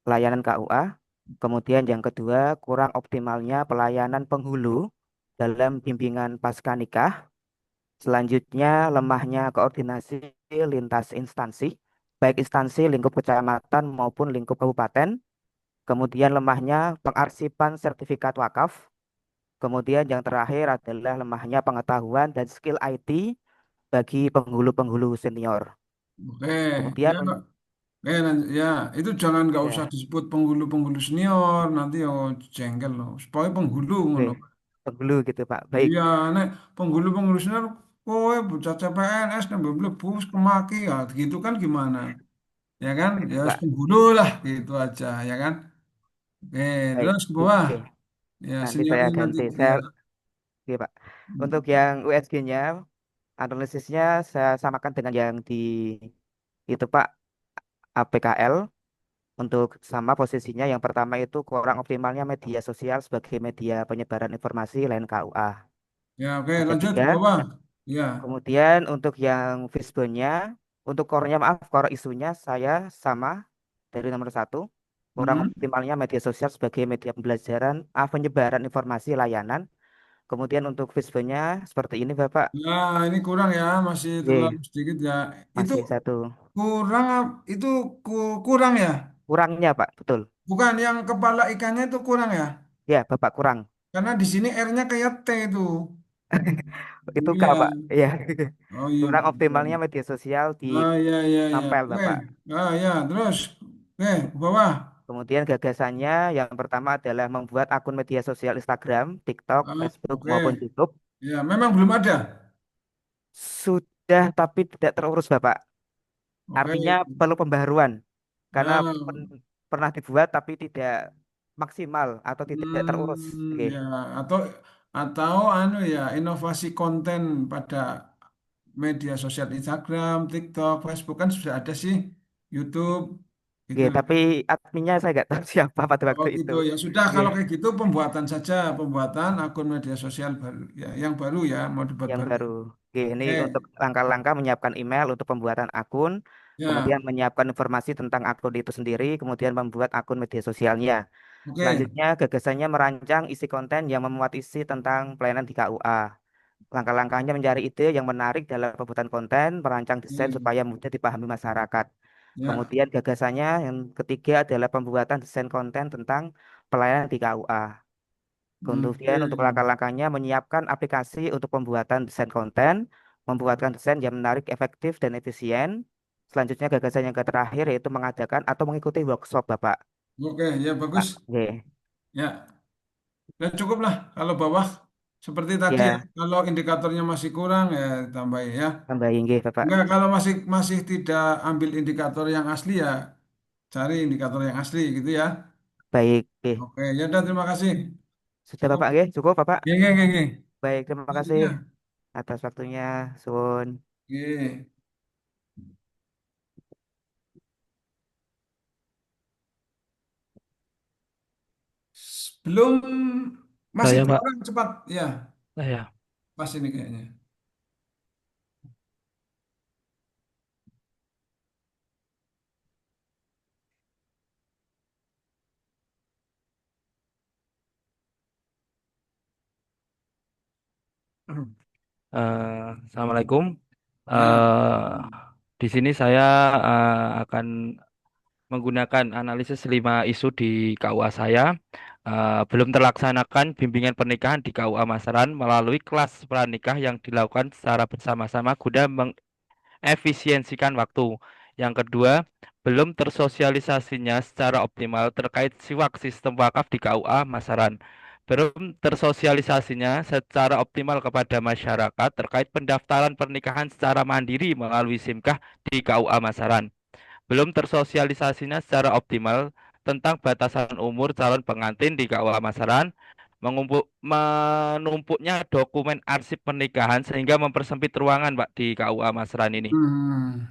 layanan KUA. Kemudian yang kedua, kurang optimalnya pelayanan penghulu dalam bimbingan pasca nikah. Selanjutnya, lemahnya koordinasi lintas instansi, baik instansi lingkup kecamatan maupun lingkup kabupaten. Kemudian lemahnya pengarsipan sertifikat wakaf. Kemudian yang terakhir adalah lemahnya pengetahuan dan skill IT bagi penghulu-penghulu senior. Oke, Kemudian ya Pak. Ya, itu jangan nggak usah ya, disebut penghulu-penghulu senior, nanti oh jengkel loh. Supaya penghulu oke, ngono. penghulu gitu Pak. Baik, Iya, nek penghulu-penghulu senior, kowe bocah CPNS nambah mlebu kemaki ya, gitu kan gimana? Ya kan? Ya wis Pak. penghulu lah, gitu aja, ya kan? Oke, Baik, terus ke bawah. oke. Ya, Nanti saya seniornya nanti ganti. ya. Oke Pak. Untuk yang USG-nya, analisisnya saya samakan dengan yang di itu Pak, APKL. Untuk sama posisinya, yang pertama itu kurang optimalnya media sosial sebagai media penyebaran informasi lain KUA. Ya, oke, Yang lanjut ke ketiga, bawah. Ya. kemudian untuk yang Fishbone-nya, untuk core-nya maaf, core isunya saya sama dari nomor 1. Kurang Hmm. optimalnya media sosial sebagai media pembelajaran, penyebaran informasi layanan. Kemudian untuk Fishbone-nya seperti ini Bapak. Nah, ini kurang ya, masih terlalu Oke, sedikit ya. Itu masih satu. kurang, itu kurang ya? Kurangnya Pak, betul. Bukan yang kepala ikannya itu kurang ya? Ya, Bapak kurang. Karena di sini R-nya kayak T itu. Itu K Iya. Pak. Iya. Oh iya Kurang betul. optimalnya media sosial di Ah iya iya iya. Sampel Oke. Bapak. Ah ya, terus. Oke, ke bawah. Kemudian gagasannya yang pertama adalah membuat akun media sosial Instagram, TikTok, Ah, Facebook oke. maupun YouTube. Ya, memang belum ada. Sudah tapi tidak terurus, Bapak. Oke. Artinya perlu pembaharuan karena Ya, pernah dibuat tapi tidak maksimal atau tidak terurus. Oke. ya atau anu ya inovasi konten pada media sosial Instagram, TikTok, Facebook kan sudah ada sih, YouTube Oke, gitu. tapi adminnya saya nggak tahu siapa pada Oh waktu itu. gitu ya sudah Oke, kalau kayak gitu pembuatan saja pembuatan akun media sosial baru ya yang baru ya mau dibuat yang baru. baru. Oke, ini Oke untuk langkah-langkah menyiapkan email untuk pembuatan akun, kemudian ya menyiapkan informasi tentang akun itu sendiri, kemudian membuat akun media sosialnya. oke. Selanjutnya, gagasannya merancang isi konten yang memuat isi tentang pelayanan di KUA. Langkah-langkahnya mencari ide yang menarik dalam pembuatan konten, merancang desain Hmm, supaya mudah dipahami masyarakat. ya Kemudian gagasannya yang ketiga adalah pembuatan desain konten tentang pelayanan di KUA. oke. Kemudian untuk langkah-langkahnya menyiapkan aplikasi untuk pembuatan desain konten, membuatkan desain yang menarik, efektif, dan efisien. Selanjutnya gagasan yang terakhir yaitu mengadakan atau mengikuti workshop, Bapak. Oke ya Pak, bagus oke. ya. Dan cukup lah kalau bawah seperti tadi ya. Ya, Kalau indikatornya masih kurang ya tambahin ya. tambahin nggih, Bapak. Enggak kalau masih masih tidak ambil indikator yang asli ya cari indikator yang asli gitu ya. Baik, oke. Oke ya udah terima kasih. Sudah, Cukup. Bapak, nggih? Cukup, Bapak? Oke oke oke. Oke. Baik, terima kasih Selanjutnya. atas waktunya, Sun. Oke. Belum masih Saya, dua Pak. orang cepat ya Saya. pas ini kayaknya. Assalamualaikum. Ya. Eh, di sini saya akan menggunakan analisis 5 isu di KUA saya. Belum terlaksanakan bimbingan pernikahan di KUA Masaran melalui kelas pranikah yang dilakukan secara bersama-sama guna efisiensikan waktu. Yang kedua, belum tersosialisasinya secara optimal terkait siwak sistem wakaf di KUA Masaran. Belum tersosialisasinya secara optimal kepada masyarakat terkait pendaftaran pernikahan secara mandiri melalui SIMKAH di KUA Masaran. Belum tersosialisasinya secara optimal tentang batasan umur calon pengantin di KUA Masaran, menumpuknya dokumen arsip pernikahan sehingga mempersempit ruangan, Pak, di KUA Masaran ini. Hmm.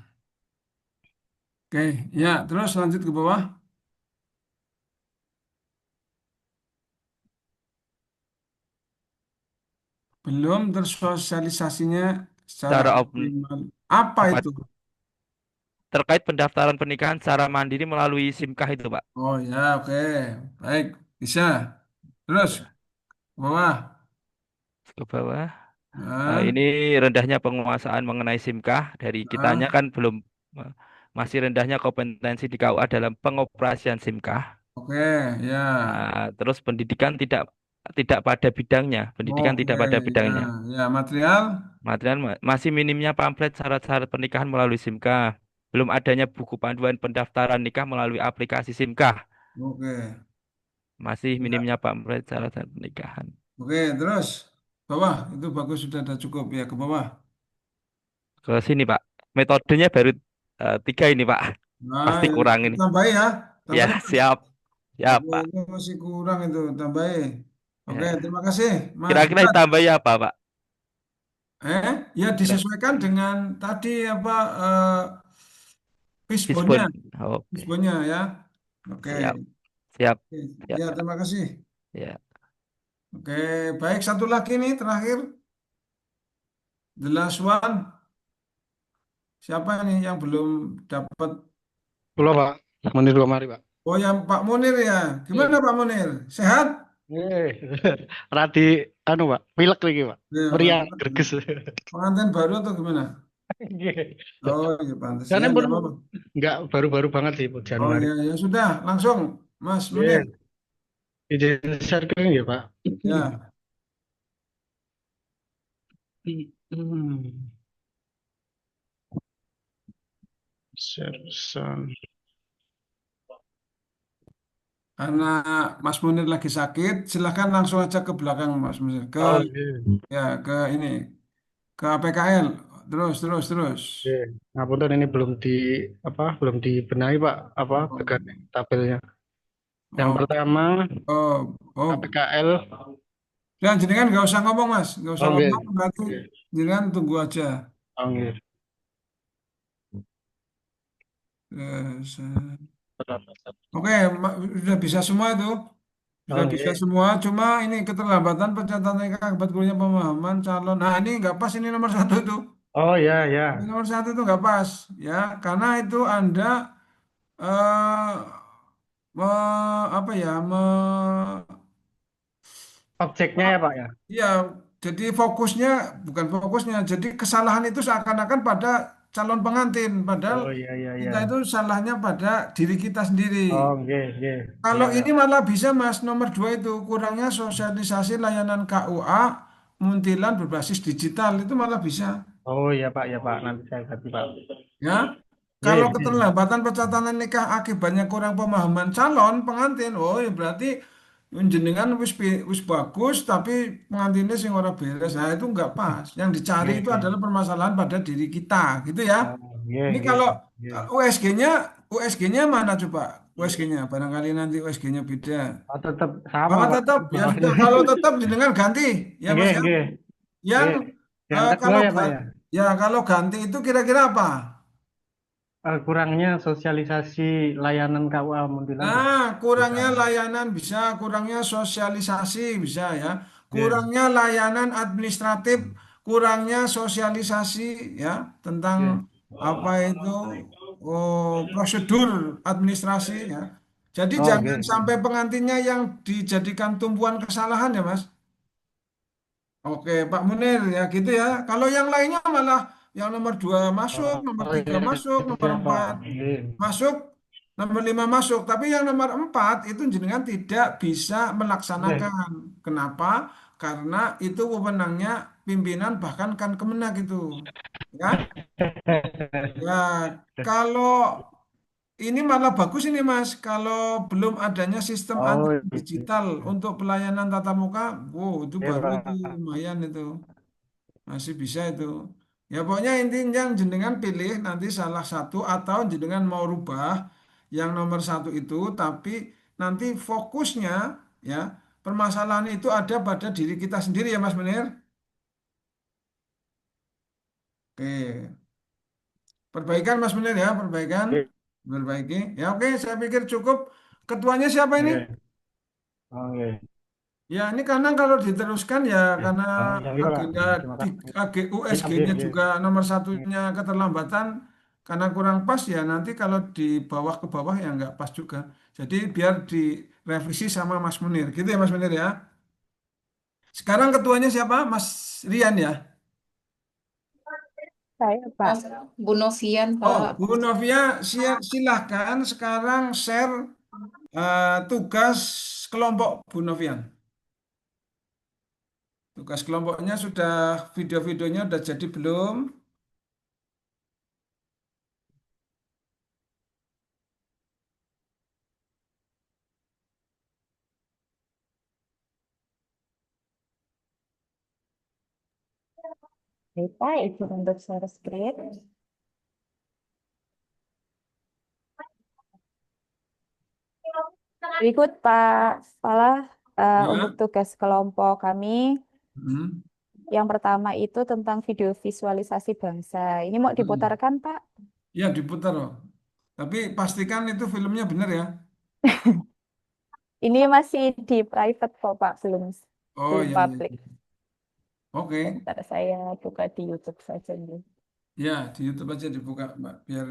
Oke ya terus lanjut ke bawah. Belum tersosialisasinya secara Secara optimal. Apa apa itu? terkait pendaftaran pernikahan secara mandiri melalui SIMKAH itu, Pak. Oh ya, oke. Baik, bisa. Terus, Ya, bawah. ke bawah. Nah, Ini rendahnya penguasaan mengenai SIMKAH dari kitanya nah, kan belum eh, masih rendahnya kompetensi di KUA dalam pengoperasian SIMKAH. oke, ya. Terus pendidikan tidak tidak pada bidangnya, pendidikan Oke, tidak pada ya. bidangnya. Ya, material. Material masih minimnya pamflet syarat-syarat pernikahan melalui SIMKAH. Belum adanya buku panduan pendaftaran nikah melalui aplikasi SIMKAH. Oke. Masih Ya. minimnya pamflet syarat-syarat pernikahan. Oke, terus. Bawah, itu bagus sudah ada cukup. Ya, ke bawah. Ke sini, Pak. Metodenya baru 3 ini, Pak. Nah, Pasti ya, kurang ini. tambahin ya. Ya, Tambahin. siap. Siap, Oke, Pak. ini masih kurang itu. Tambahin. Oke, Ya. terima kasih, Mas Kira-kira Dimas. ditambahi apa, Pak? Ya Kira disesuaikan dengan tadi apa fishbone-nya, Fishbone. Oke. fishbone-nya ya. Oke. Siap. Siap. Oke. Siap, Ya, Pak. terima kasih. Ya. Oke, baik satu lagi nih terakhir. The last one. Siapa nih yang belum dapat? Halo Pak, Munir Komari Pak. Oh, yang Pak Munir ya. Gimana Iya. Pak Munir? Sehat? Eh, Radi, anu Pak, pilek lagi Pak. Ya, Meriang, greges. pengantin baru atau gimana? Nggih. Oh, ya pantas. Ya, Karena pun enggak apa-apa. nggak baru-baru banget sih, Bu, Oh, Januari. ya, ya sudah. Langsung, Mas Munir. Iya, izin share screen ya Pak. Ya, Hmm. Share sound. karena Mas Munir lagi sakit, silahkan langsung aja ke belakang Mas Munir, ke Oh, iya. ya ke ini, ke PKL, terus. Iya. Ngapunten ini belum dibenahi Pak Oh, bagian tabelnya. Yang oh, pertama oh. KPKL. Dan jenengan nggak usah ngomong Mas, nggak usah Oh, nggih. ngomong, berarti Nggih. jenengan tunggu aja. Oh, nggih. Terus, oke, sudah bisa semua itu. Oh, Sudah bisa nggih. semua, cuma ini keterlambatan pencatatan nikah akibat kurangnya pemahaman calon. Nah, ini nggak pas ini nomor satu itu. Oh, ya, ya. Ini nomor satu itu nggak pas, ya, karena itu Anda eh apa ya, Objeknya ya Pak ya. ya, jadi fokusnya bukan fokusnya, jadi kesalahan itu seakan-akan pada calon pengantin, padahal Oh, iya, iya, iya. kita itu salahnya pada diri kita sendiri. Oh, nggih, nggih. Kalau Ya, ya. ini malah bisa Mas, nomor dua itu kurangnya sosialisasi layanan KUA muntilan berbasis digital itu malah bisa. Oh, ya Pak. Nanti saya ganti Pak. Ya, Nggih, kalau nggih. keterlambatan pencatatan nikah akibatnya kurang pemahaman calon pengantin, oh ya berarti jenengan wis bagus tapi pengantinnya sing ora beres. Nah, itu enggak pas. Yang dicari Nggih, itu nggih. adalah permasalahan pada diri kita, gitu ya. Oh, nggih, Ini nggih. kalau Nggih. USG-nya mana coba? USG-nya barangkali nanti USG-nya beda. Oh, tetap sama Oh, Pak tetap ya bawahnya. sudah, kalau tetap jenengan ganti ya Mas Nggih, ya. nggih. Yang Nggih. Yang kedua kalau ya Pak ya. ya kalau ganti itu kira-kira apa? Kurangnya sosialisasi layanan KUA Muntilan Nah, berbasis kurangnya digital. layanan bisa, kurangnya sosialisasi bisa ya, Nggih, kurangnya layanan administratif, kurangnya sosialisasi ya tentang nggih. apa itu prosedur administrasi ya. Jadi Oh, jangan nggih, nggih. sampai pengantinnya yang dijadikan tumpuan kesalahan ya Mas. Oke, Pak Munir ya gitu ya. Kalau yang lainnya malah yang nomor dua masuk, nomor Oh, tiga iya, masuk, nomor iya Pak. empat Nggih. masuk, nomor lima masuk. Tapi yang nomor empat itu jenengan tidak bisa Nggih. melaksanakan. Kenapa? Karena itu wewenangnya pimpinan bahkan kan Kemenak itu. Ya, ya kalau ini malah bagus ini Mas. Kalau belum adanya sistem Oh, antar iya, digital untuk pelayanan tatap muka, wow itu iya, baru itu Pak. lumayan itu. Masih bisa itu. Ya pokoknya intinya jenengan pilih nanti salah satu atau jenengan mau rubah yang nomor satu itu, tapi nanti fokusnya ya permasalahan itu ada pada diri kita sendiri ya Mas Menir. Oke, perbaikan Mas Menir ya, perbaikan, Nggih, perbaiki. Ya oke, saya pikir cukup. Ketuanya siapa ini? nggih. Oh, nggih. Ya ini karena kalau diteruskan ya Nggih. karena Oh, yang ini Pak. agenda Terima di kasih. Iya, nggih, USG-nya nggih. juga nomor Nggih. satunya keterlambatan karena kurang pas ya nanti kalau di bawah ke bawah ya nggak pas juga. Jadi biar direvisi sama Mas Munir gitu ya Mas Munir ya. Sekarang ketuanya siapa? Mas Rian ya. Saya, Pak. Mas Bu Novian, Oh, Pak. Bu Novia silahkan sekarang share tugas kelompok Bu Novian. Tugas kelompoknya sudah video-videonya udah jadi belum? Baik, Pak, izin untuk share screen. Berikut, Pak Kepala, untuk Ya. tugas kelompok kami, Hmm. yang pertama itu tentang video visualisasi bangsa. Ini mau Hmm. diputarkan, Pak? Ya diputar loh. Tapi pastikan itu filmnya benar ya. Ini masih di private kok, Pak, belum Oh belum iya, iya, public. iya. Oke. Bentar, saya buka di YouTube saja nih. Ya di YouTube aja dibuka Mbak biar.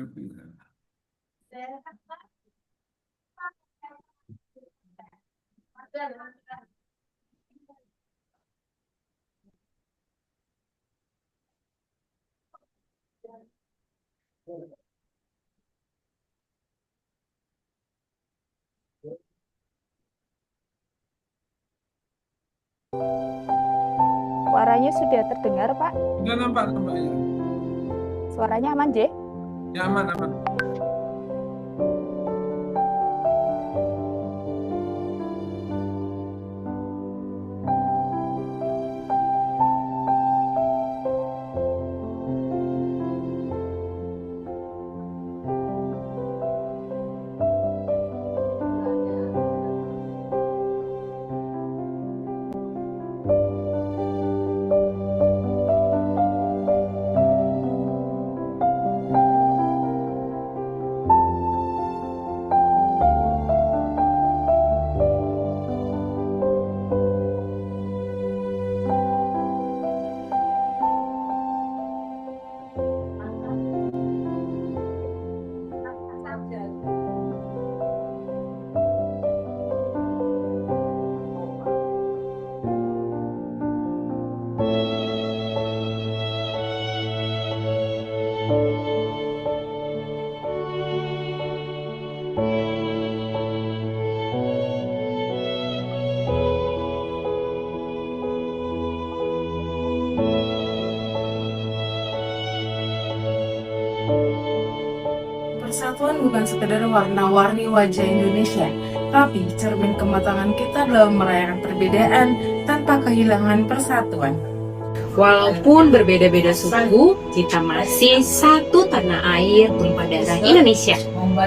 Suaranya sudah terdengar, Pak? Sudah nampak ya. Suaranya aman, J? Ya aman aman. Persatuan bukan sekedar warna-warni wajah Indonesia, tapi cermin kematangan kita dalam merayakan perbedaan tanpa kehilangan persatuan. Walaupun berbeda-beda suku, kita masih satu tanah air tumpah darah Indonesia.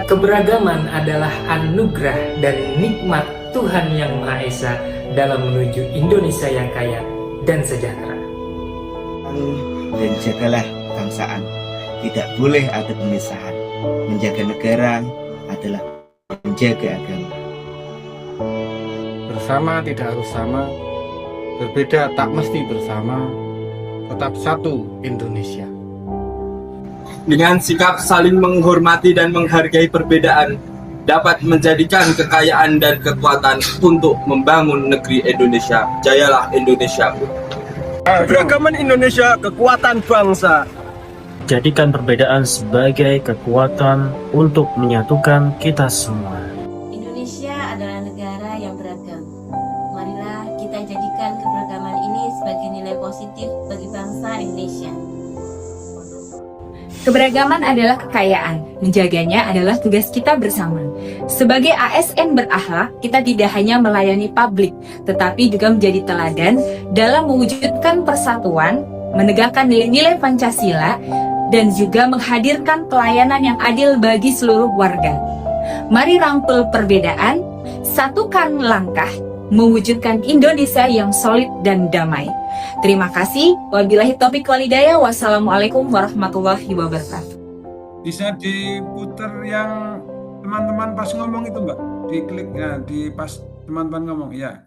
Keberagaman adalah anugerah dan nikmat Tuhan Yang Maha Esa dalam menuju Indonesia yang kaya dan sejahtera. Dan jagalah kebangsaan. Tidak boleh ada pemisahan. Menjaga negara adalah menjaga agama. Bersama tidak harus sama, berbeda tak mesti bersama, tetap satu Indonesia. Dengan sikap saling menghormati dan menghargai perbedaan, dapat menjadikan kekayaan dan kekuatan untuk membangun negeri Indonesia. Jayalah Indonesia. Keberagaman Indonesia, kekuatan bangsa. Jadikan perbedaan sebagai kekuatan untuk menyatukan kita semua. Indonesia adalah negara yang beragam. Marilah kita jadikan keberagaman ini sebagai nilai positif bagi bangsa Indonesia. Keberagaman adalah kekayaan, menjaganya adalah tugas kita bersama. Sebagai ASN berakhlak, kita tidak hanya melayani publik, tetapi juga menjadi teladan dalam mewujudkan persatuan, menegakkan nilai-nilai Pancasila, dan juga menghadirkan pelayanan yang adil bagi seluruh warga. Mari rangkul perbedaan, satukan langkah, mewujudkan Indonesia yang solid dan damai. Terima kasih. Wabillahi taufiq walhidayah. Wassalamualaikum warahmatullahi wabarakatuh. Bisa diputar yang teman-teman pas ngomong itu, Mbak. Diklik ya, di pas teman-teman ngomong ya.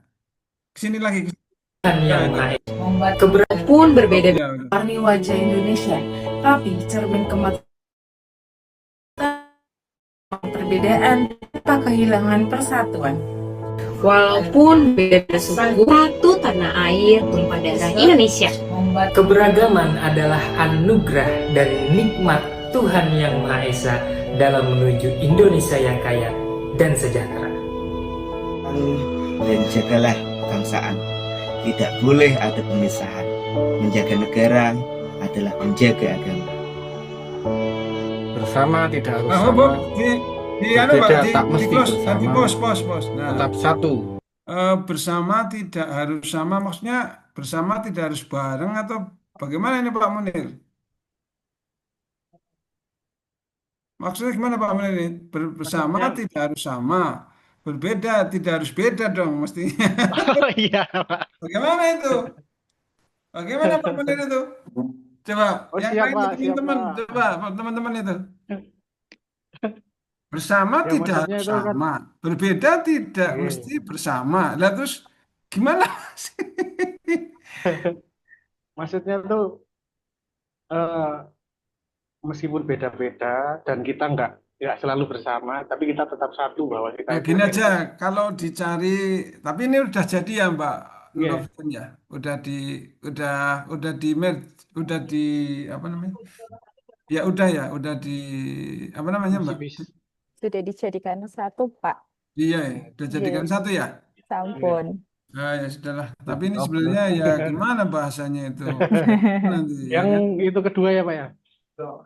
Kesini lagi. Keberagaman pun berbeda-beda warni wajah Indonesia, tapi cermin kematangan perbedaan tanpa kehilangan persatuan. Walaupun beda suku, satu tanah air tumpah darah Indonesia. Keberagaman adalah anugerah dan nikmat Tuhan Yang Maha Esa dalam menuju Indonesia yang kaya dan sejahtera. Dan jagalah kebangsaan. Tidak boleh ada pemisahan. Menjaga negara adalah menjaga agama. Bersama tidak harus Nah, sama, berbeda tak mesti bersama, pos. Nah, tetap satu. bersama tidak harus sama, maksudnya bersama tidak harus bareng atau bagaimana ini Pak Munir? Maksudnya gimana Pak Munir ini? Bersama tidak harus sama, berbeda tidak harus beda dong mestinya. Oh iya, Pak. Bagaimana itu? Bagaimana Pak Munir itu? Coba Oh, yang siap, lain Pak, teman-teman, siap, Pak. coba teman-teman itu. Bersama Ya, tidak maksudnya harus itu kan sama, berbeda tidak mesti bersama. Lah terus gimana sih? maksudnya tuh meskipun beda-beda dan kita nggak selalu bersama, tapi kita tetap satu bahwa kita Ya itu gini aja, kalau dicari, tapi ini udah jadi ya Mbak Iya. Novin ya, udah di merge, udah di apa namanya? Ya udah di apa namanya Mbak? Sudah dijadikan satu, Pak. Iya, ya, udah jadikan Iya. satu ya. Sampun. Nah, ya sudahlah. Tapi ini sebenarnya ya gimana bahasanya itu? Nanti ya Yang kan? itu kedua ya, Pak ya? Kata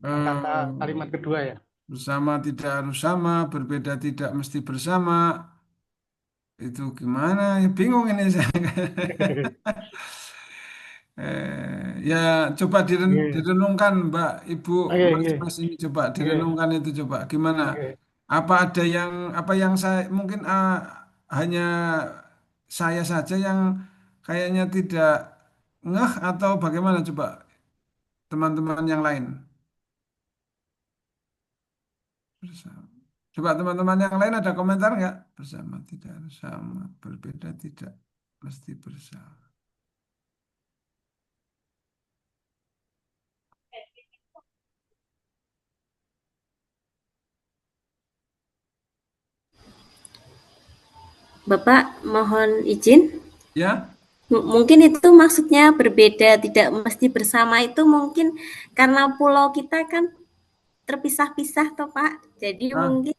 Eh, kalimat kedua ya. bersama tidak harus sama, berbeda tidak mesti bersama. Itu gimana? Ya, bingung ini saya. Ya coba direnungkan Mbak Ibu Mas ini coba direnungkan itu coba gimana? Apa ada yang saya mungkin hanya saya saja yang kayaknya tidak ngeh atau bagaimana coba teman-teman yang lain? Bersama. Coba teman-teman yang lain ada komentar nggak? Bersama tidak harus sama, berbeda tidak mesti bersama. Bapak, mohon izin. Ya, Mungkin itu maksudnya berbeda tidak mesti bersama itu mungkin karena pulau kita kan terpisah-pisah toh Pak. Jadi mungkin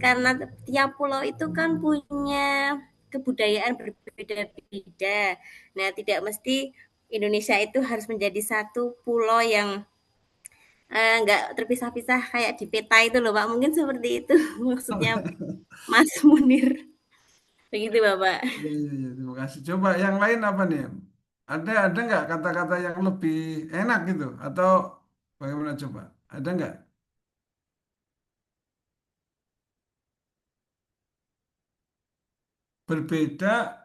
karena tiap pulau itu kan punya kebudayaan berbeda-beda. Nah, tidak mesti Indonesia itu harus menjadi satu pulau yang nggak terpisah-pisah kayak di peta itu loh Pak. Mungkin seperti itu maksudnya Mas Munir. Begitu Bapak. Iya, iya, iya, terima kasih. Coba yang lain apa nih? Ada nggak kata-kata yang lebih enak gitu? Atau bagaimana coba? Ada nggak? Berbeda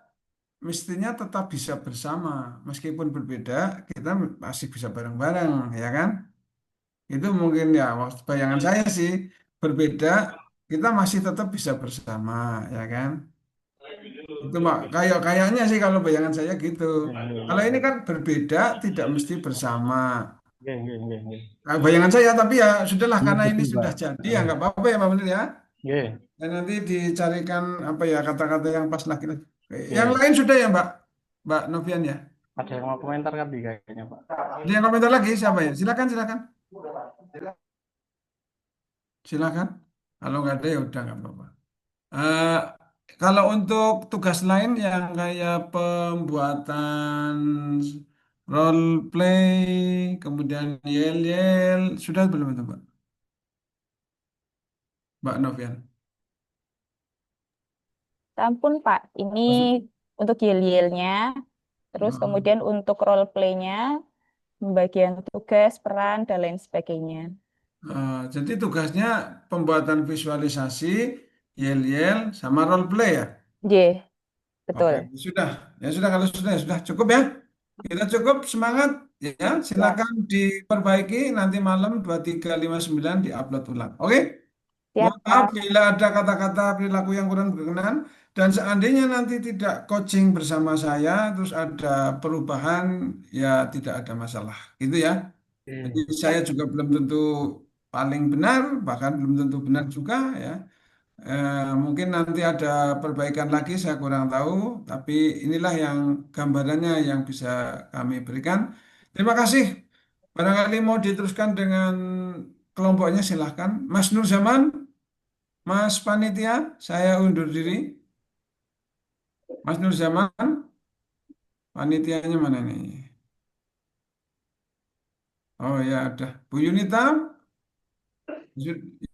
mestinya tetap bisa bersama. Meskipun berbeda, kita masih bisa bareng-bareng, ya kan? Itu mungkin ya, bayangan saya sih, berbeda, kita masih tetap bisa bersama, ya kan? Itu mak kayaknya sih kalau bayangan saya gitu. Kalau ini kan berbeda, tidak mesti bersama. Nah, bayangan saya, tapi ya sudahlah Iya karena ini betul sudah Pak. jadi ya nggak apa-apa ya Pak Menir ya. Nggih, Dan nanti dicarikan apa ya kata-kata yang pas lagi. Yang nggih. lain sudah ya Mbak Novian ya. Ada yang mau komentar kan kayaknya Pak. Ada yang komentar lagi siapa ya? Silakan, silakan, silakan. Kalau nggak ada ya udah nggak apa-apa. Eh, kalau untuk tugas lain yang kayak pembuatan role play, kemudian yel-yel, sudah belum itu Mbak Novian? Ampun Pak, ini Masuk. untuk yel-yelnya, terus Oh. kemudian untuk role play-nya, pembagian tugas, peran, dan lain sebagainya. Jadi tugasnya pembuatan visualisasi, yel-yel, sama role play ya? J, Oke, betul. ya sudah kalau ya sudah cukup ya. Kita cukup semangat ya. Ya, Silakan diperbaiki nanti malam 2359 diupload ulang. Oke? siap Mohon maaf Pak. bila ada kata-kata perilaku yang kurang berkenan dan seandainya nanti tidak coaching bersama saya terus ada perubahan ya tidak ada masalah. Gitu ya. Jadi saya juga belum tentu paling benar, bahkan belum tentu benar juga ya. Mungkin nanti ada perbaikan lagi, saya kurang tahu, tapi inilah yang gambarannya yang bisa kami berikan. Terima kasih. Barangkali mau diteruskan dengan kelompoknya silahkan. Mas Nur Zaman, Mas Panitia, saya undur diri. Mas Nur Zaman, panitianya mana nih? Oh ya, ada. Bu Yunita,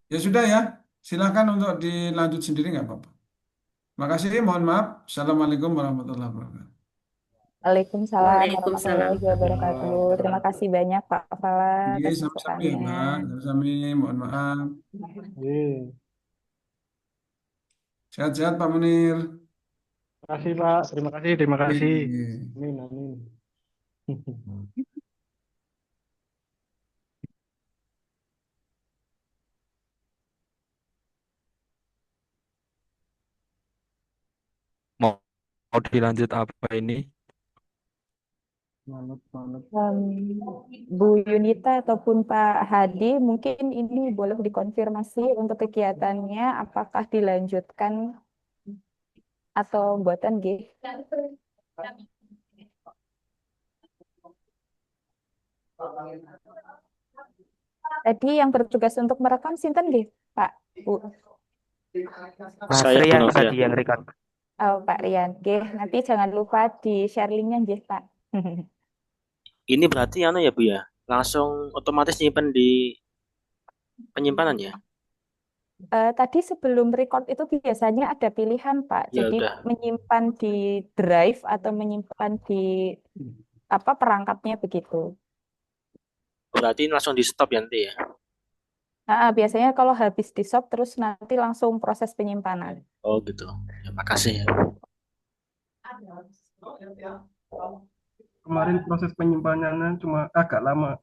ya sudah ya. Silakan untuk dilanjut sendiri nggak apa-apa. Terima kasih, mohon maaf. Assalamualaikum warahmatullahi wabarakatuh. Waalaikumsalam Waalaikumsalam. warahmatullahi wabarakatuh. Terima kasih banyak Pak Kepala Oke, atas sama-sama ya, masukannya. Mbak. Sama-sama, mohon maaf. Sehat-sehat, Pak Munir. Terima kasih Pak, terima kasih, terima kasih. Oke. Amin, amin. Mau dilanjut apa ini? Manut, manut. Bu Yunita ataupun Pak Hadi, mungkin ini boleh dikonfirmasi untuk kegiatannya apakah dilanjutkan atau buatan G. Tadi yang bertugas untuk merekam sinten G, Pak, Bu. Mas Saya Rian Bu tadi Novia. yang record. Oh, Pak Rian. G, nanti jangan lupa di share linknya G, Pak. Ini berarti anu ya Bu ya, langsung otomatis nyimpen di penyimpanan ya? Tadi sebelum record itu biasanya ada pilihan, Pak. Ya Jadi udah. menyimpan di drive atau menyimpan di apa perangkatnya begitu. Berarti langsung di stop ya nanti ya? Biasanya kalau habis di shop terus nanti langsung proses penyimpanan. Oh gitu. Ya, makasih ya. Kemarin proses penyimpanannya cuma agak lama.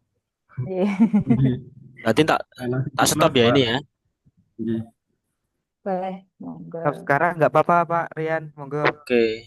Berarti tak stop ya ini ya? Boleh, monggo. Sekarang nggak apa-apa Pak Rian, monggo. Oke.